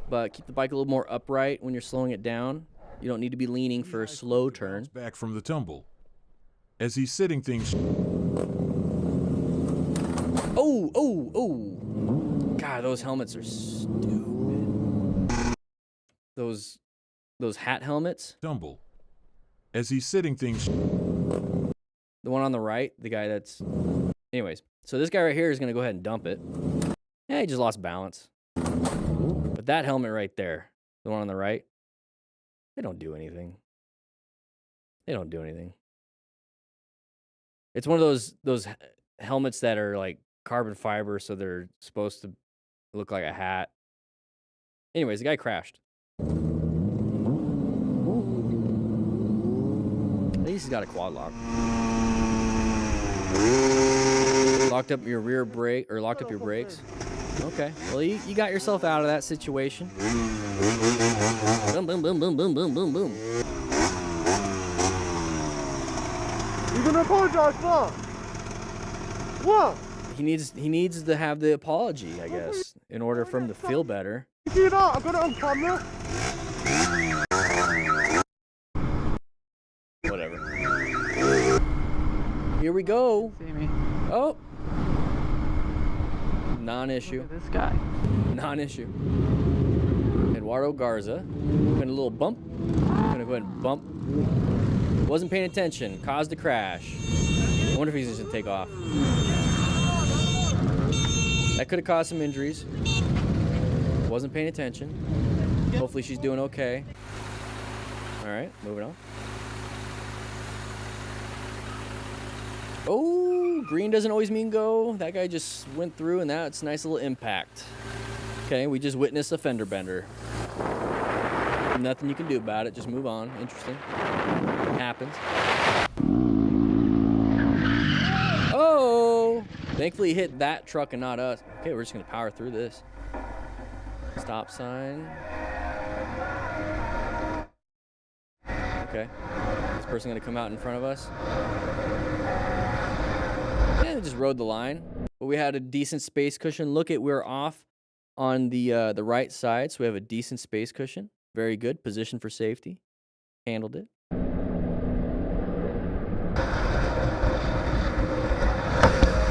but keep the bike a little more upright when you're slowing it down. You don't need to be leaning for a slow turn. Back from the tumble. As he's sitting things. Oh! God, those helmets are stupid. Those hat helmets. Tumble. As he's sitting things. The one on the right, the guy that's... Anyways, so this guy right here is going to go ahead and dump it. Yeah, he just lost balance. But that helmet right there, the one on the right, they don't do anything. They don't do anything. It's one of those helmets that are like carbon fiber, so they're supposed to look like a hat. Anyways, the guy crashed. At least he's got a quad lock. Locked up your rear brake, or locked up your brakes. Okay, well you got yourself out of that situation. Boom, boom, boom, boom, boom, boom, boom, boom. You gonna apologize for? What? He needs to have the apology, I guess, in order for him to feel better. You see that? I got it on camera. Whatever. Here we go. See me? Oh. Non-issue. This guy. Non-issue. Eduardo Garza. Going a little bump. Gonna go ahead and bump. Wasn't paying attention. Caused a crash. I wonder if he's just gonna take off. That could have caused some injuries. Wasn't paying attention. Hopefully she's doing okay. All right, moving on. Oh, green doesn't always mean go. That guy just went through, and that's a nice little impact. Okay, we just witnessed a fender bender. Nothing you can do about it. Just move on. Interesting. It happens. Oh! Thankfully, he hit that truck and not us. Okay, we're just going to power through this. Stop sign. Okay. This person going to come out in front of us. Yeah, just rode the line. But we had a decent space cushion. Look at, we're off on the right side, so we have a decent space cushion. Very good. Position for safety. Handled it.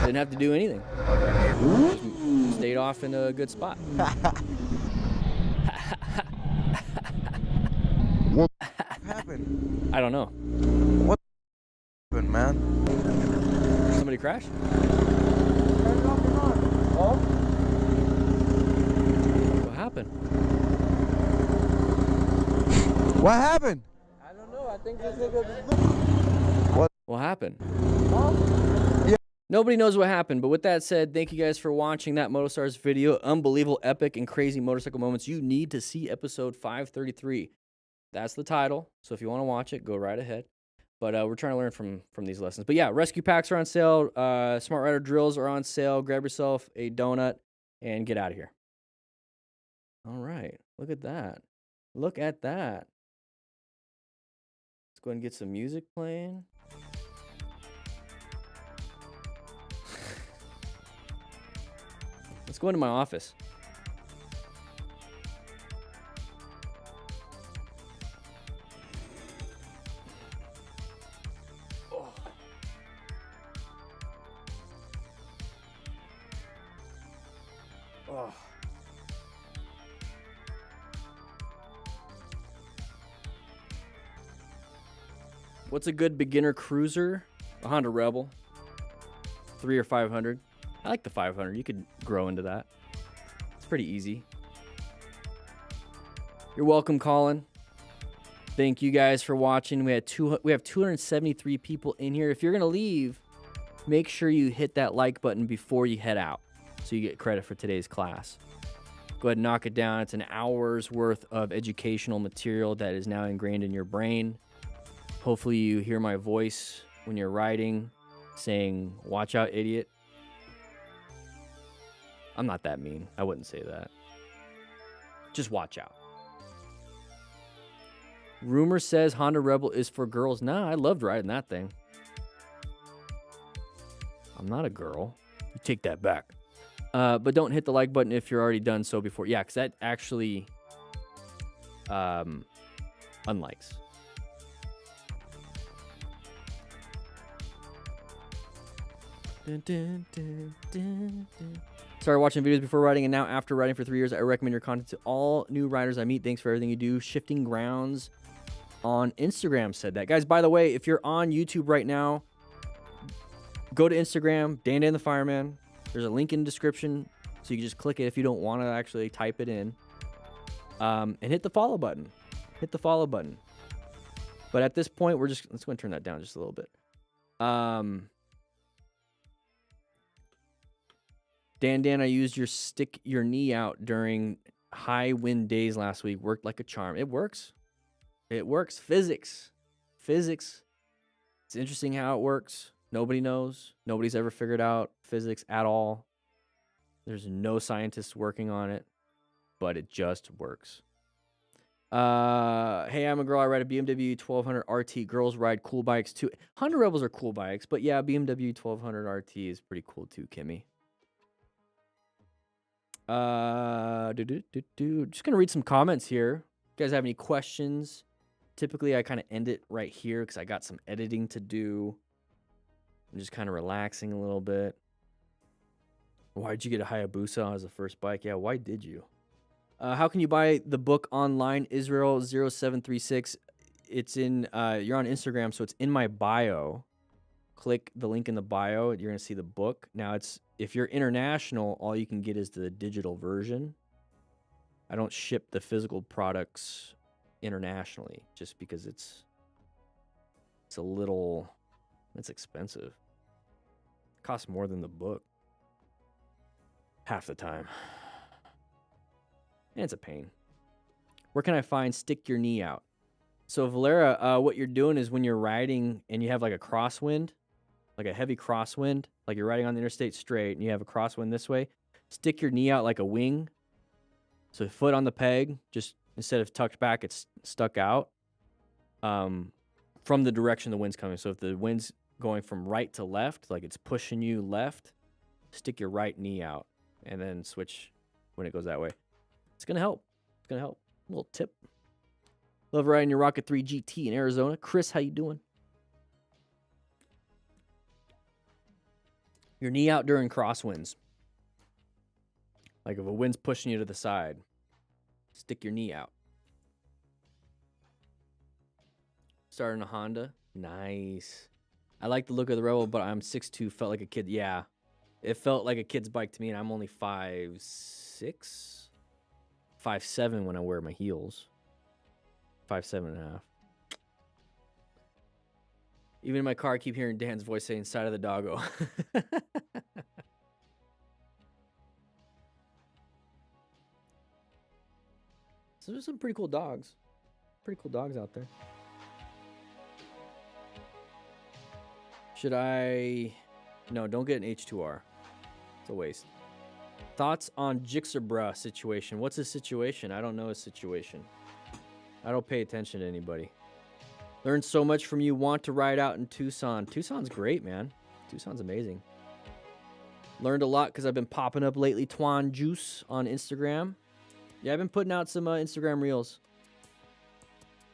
Didn't have to do anything. Just stayed off in a good spot. What happened? I don't know. What happened, man? Somebody crashed? What happened? What happened? I don't know. I think this nigga. What happened? Yeah. Nobody knows what happened, but with that said, thank you guys for watching that MotoStars video. Unbelievable, epic, and crazy motorcycle moments. You need to see episode 533. That's the title, so if you want to watch it, go right ahead. But we're trying to learn from these lessons. But yeah, rescue packs are on sale. Smart Rider drills are on sale. Grab yourself a donut and get out of here. All right, look at that. Look at that. Let's go ahead and get some music playing. Let's go into my office. Oh. Oh. What's a good beginner cruiser? A Honda Rebel. 300 or 500. I like the 500. You could grow into that. It's pretty easy. You're welcome, Colin. Thank you guys for watching. We have 273 people in here. If you're gonna leave, make sure you hit that like button before you head out, so you get credit for today's class. Go ahead and knock it down. It's an hour's worth of educational material that is now ingrained in your brain. Hopefully you hear my voice when you're riding, saying, "Watch out, idiot." I'm not that mean. I wouldn't say that. Just watch out. Rumor says Honda Rebel is for girls. Nah, I loved riding that thing. I'm not a girl. You take that back. But don't hit the like button if you're already done so before. Yeah, because that actually unlikes. Dun, dun, dun, dun, dun. Started watching videos before riding and now after riding for 3 years. I recommend your content to all new riders I meet. Thanks for everything you do. Shifting Grounds on Instagram said that. Guys, by the way, if you're on YouTube right now, go to Instagram, DanDanTheFireman. There's a link in the description, so you can just click it if you don't want to actually type it in. And hit the follow button. Hit the follow button. But at this point, let's go and turn that down just a little bit. Dan, I used your stick your knee out during high wind days last week. Worked like a charm. It works. It works. Physics. Physics. It's interesting how it works. Nobody knows. Nobody's ever figured out physics at all. There's no scientists working on it, but it just works. Hey, I'm a girl. I ride a BMW 1200 RT. Girls ride cool bikes too. Honda Rebels are cool bikes, but yeah, BMW 1200 RT is pretty cool too, Kimmy. Just gonna read some comments here. You guys have any questions? Typically, I kind of end it right here because I got some editing to do. I'm just kind of relaxing a little bit. Why'd you get a Hayabusa as a first bike? Yeah, why did you? How can you buy the book online? Israel 0736. It's in, you're on Instagram, so it's in my bio. Click the link in the bio. You're going to see the book. Now, if you're international, all you can get is the digital version. I don't ship the physical products internationally just because it's expensive. It costs more than the book. Half the time. And it's a pain. Where can I find Stick Your Knee Out? So Valera, what you're doing is when you're riding and you have like a crosswind, like a heavy crosswind, like you're riding on the interstate straight and you have a crosswind this way, stick your knee out like a wing. So foot on the peg, just instead of tucked back, it's stuck out from the direction the wind's coming. So if the wind's going from right to left, like it's pushing you left, stick your right knee out and then switch when it goes that way. It's going to help. It's going to help. A little tip. Love riding your Rocket 3 GT in Arizona. Chris, how you doing? Your knee out during crosswinds. Like if a wind's pushing you to the side, stick your knee out. Starting a Honda. Nice. I like the look of the Rebel, but I'm 6'2", felt like a kid. Yeah. It felt like a kid's bike to me, and I'm only 5'6", 5'7" when I wear my heels. 5'7.5". Even in my car, I keep hearing Dan's voice saying "side of the doggo." So there's some pretty cool dogs. Pretty cool dogs out there. Should I? No, don't get an H2R. It's a waste. Thoughts on Jixabra situation? What's his situation? I don't know his situation. I don't pay attention to anybody. Learned so much from you. Want to ride out in Tucson. Tucson's great, man. Tucson's amazing. Learned a lot because I've been popping up lately. Twan Juice on Instagram. Yeah, I've been putting out some Instagram reels.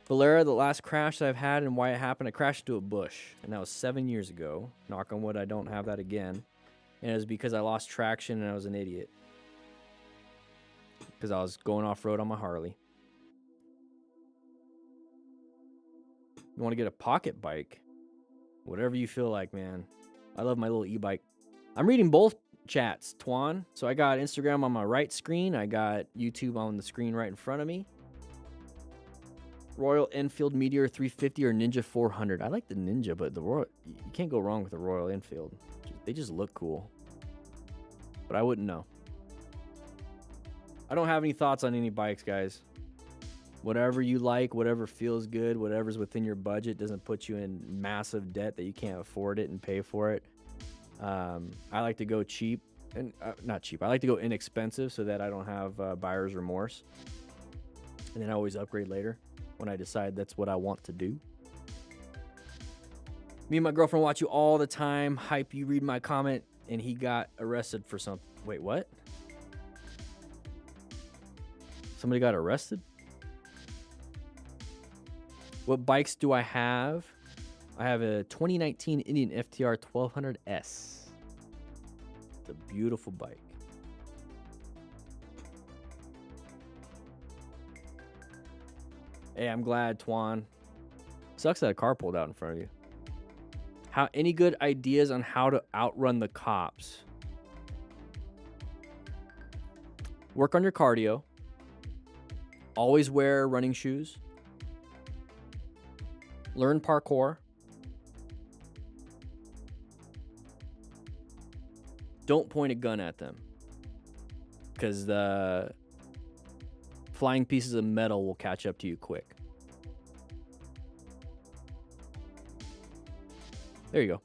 Valera, the last crash that I've had and why it happened, I crashed into a bush. And that was 7 years ago. Knock on wood, I don't have that again. And it was because I lost traction and I was an idiot. Because I was going off-road on my Harley. You want to get a pocket bike? Whatever you feel like, man. I love my little e-bike. I'm reading both chats, Twan. So I got Instagram on my right screen. I got YouTube on the screen right in front of me. Royal Enfield Meteor 350 or Ninja 400. I like the Ninja, but the Royal, you can't go wrong with the Royal Enfield. They just look cool. But I wouldn't know. I don't have any thoughts on any bikes, guys. Whatever you like, whatever feels good, whatever's within your budget, doesn't put you in massive debt that you can't afford it and pay for it. I like to go cheap, and not cheap. I like to go inexpensive so that I don't have buyer's remorse. And then I always upgrade later when I decide that's what I want to do. Me and my girlfriend watch you all the time. Hype, you read my comment, and he got arrested for something. Wait, what? Somebody got arrested? What bikes do I have? I have a 2019 Indian FTR 1200S. It's a beautiful bike. Hey, I'm glad, Twan. Sucks that a car pulled out in front of you. Any good ideas on how to outrun the cops? Work on your cardio. Always wear running shoes. Learn parkour. Don't point a gun at them, because the flying pieces of metal will catch up to you quick. There you go.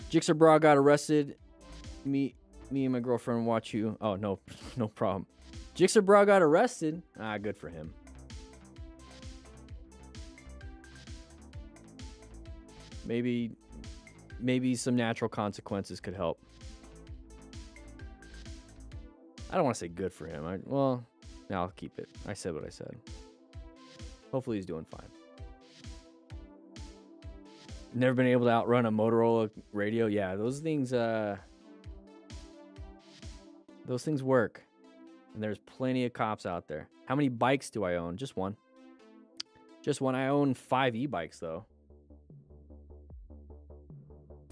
Jixer Bra got arrested. Me and my girlfriend watch you. Oh, no, no problem. Jixer Bra got arrested. Ah, good for him. Maybe some natural consequences could help. I don't want to say good for him. Well, no, I'll keep it. I said what I said. Hopefully he's doing fine. Never been able to outrun a Motorola radio. Yeah, those things work. And there's plenty of cops out there. How many bikes do I own? Just one. Just one. I own 5 e-bikes though.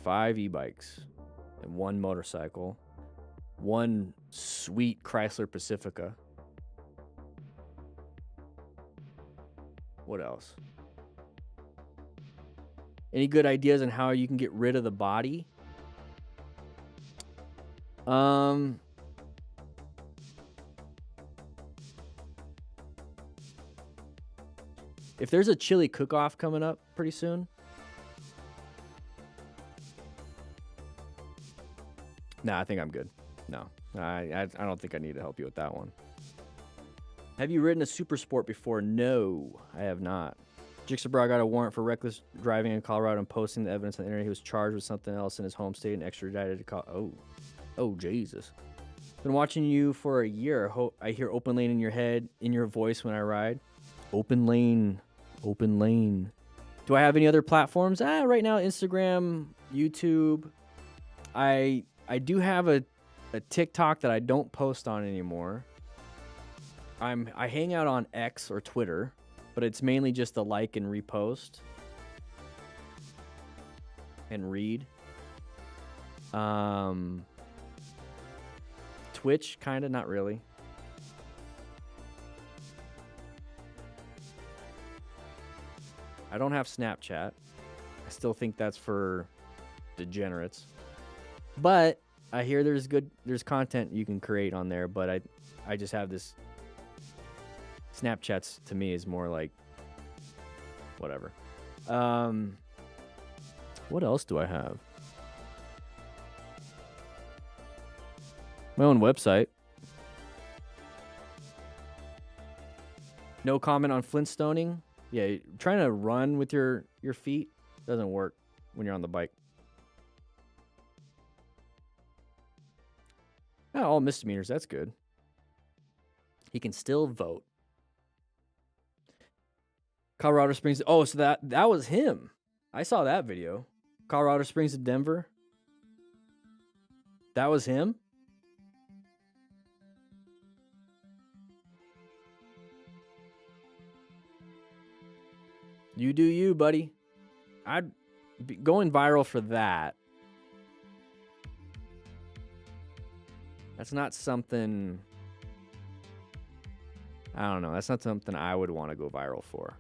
5 e-bikes and 1 motorcycle. 1 sweet Chrysler Pacifica. What else? Any good ideas on how you can get rid of the body? If there's a chili cook-off coming up pretty soon. Nah, I think I'm good. No, I don't think I need to help you with that one. Have you ridden a super sport before? No, I have not. Jixabra got a warrant for reckless driving in Colorado and posting the evidence on the internet. He was charged with something else in his home state and extradited to Colorado. Oh, Jesus. Been watching you for a year. I hear open lane in your head, in your voice when I ride. Open lane. Open lane. Do I have any other platforms? Right now, Instagram, YouTube. I do have a TikTok that I don't post on anymore. I hang out on X or Twitter, but it's mainly just a like and repost and read. Twitch, kind of, not really. I don't have Snapchat. I still think that's for degenerates. But I hear there's content you can create on there, but I just have this. Snapchats to me is more like whatever. What else do I have? My own website. No comment on Flintstoning. Yeah, trying to run with your feet doesn't work when you're on the bike. Oh, all misdemeanors, that's good. He can still vote. Colorado Springs. Oh, so that was him. I saw that video. Colorado Springs to Denver. That was him. You do you, buddy. I'd be going viral for that. That's not something. I don't know. That's not something I would want to go viral for.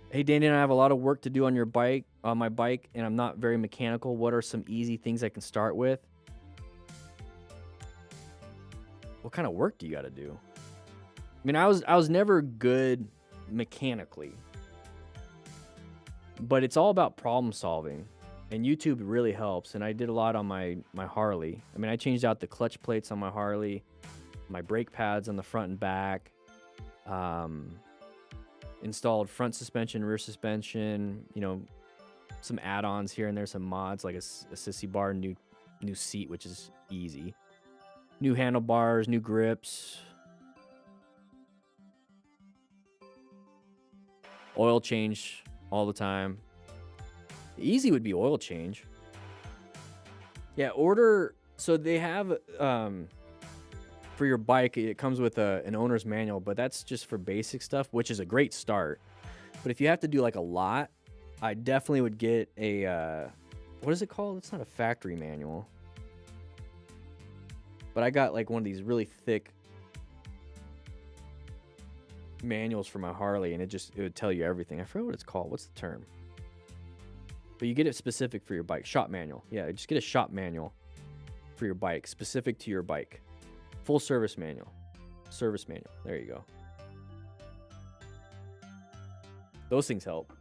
Hey, Danny, I have a lot of work to do on my bike, and I'm not very mechanical. What are some easy things I can start with? What kind of work do you got to do? I mean, I was never good mechanically, but it's all about problem solving. And YouTube really helps. And I did a lot on my Harley. I mean, I changed out the clutch plates on my Harley, my brake pads on the front and back, installed front suspension, rear suspension, you know, some add-ons here and there, some mods like a sissy bar, new seat, which is easy, new handlebars, new grips, oil change all the time. Easy would be oil change. Yeah, order. So they have for your bike, it comes with an owner's manual, but that's just for basic stuff, which is a great start. But if you have to do like a lot, I definitely would get a what is it called? It's not a factory manual, but I got like one of these really thick manuals for my Harley, and it would tell you everything. I forget what it's called. What's the term? But you get it specific for your bike. Shop manual. Yeah, just get a shop manual for your bike, specific to your bike. Full service manual. Service manual. There you go. Those things help.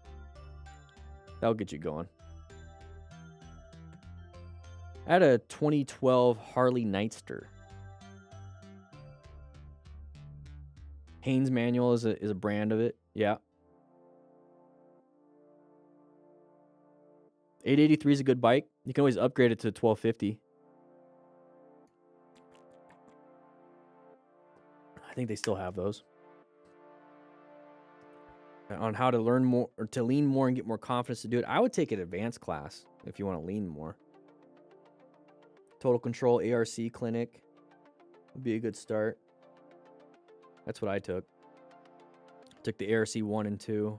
That'll get you going. I had a 2012 Harley Nightster. Haynes manual is a brand of it. Yeah. 883 is a good bike. You can always upgrade it to 1250. I think they still have those. On how to learn more or to lean more and get more confidence to do it, I would take an advanced class if you want to lean more. Total Control ARC Clinic would be a good start. That's what I took. Took the ARC 1 and 2.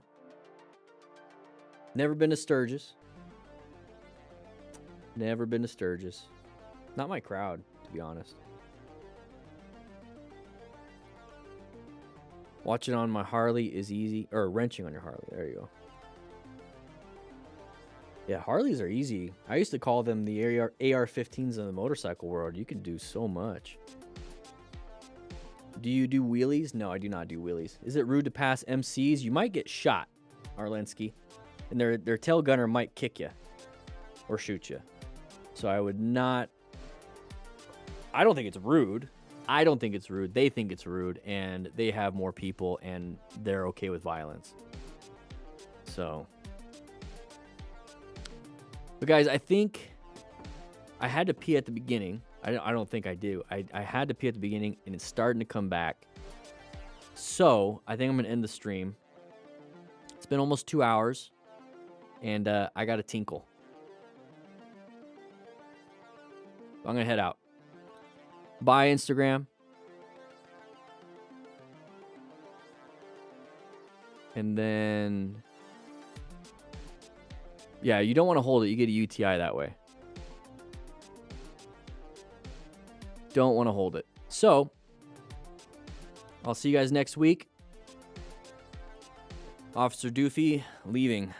Never been to Sturgis. Never been to Sturgis. Not my crowd, to be honest. Watching on my Harley is easy. Or wrenching on your Harley. There you go. Yeah, Harleys are easy. I used to call them the AR-15s in the motorcycle world. You can do so much. Do you do wheelies? No, I do not do wheelies. Is it rude to pass MCs? You might get shot, Arlensky. And their tail gunner might kick you. Or shoot you. So I would not... I don't think it's rude. I don't think it's rude. They think it's rude. And they have more people. And they're okay with violence. So... But guys, I think I had to pee at the beginning. I don't think I do. I had to pee at the beginning, and it's starting to come back. So I think I'm going to end the stream. It's been almost 2 hours, and I got to tinkle. I'm going to head out. Bye, Instagram. And then... Yeah, you don't want to hold it. You get a UTI that way. Don't want to hold it. So, I'll see you guys next week. Officer Doofy leaving.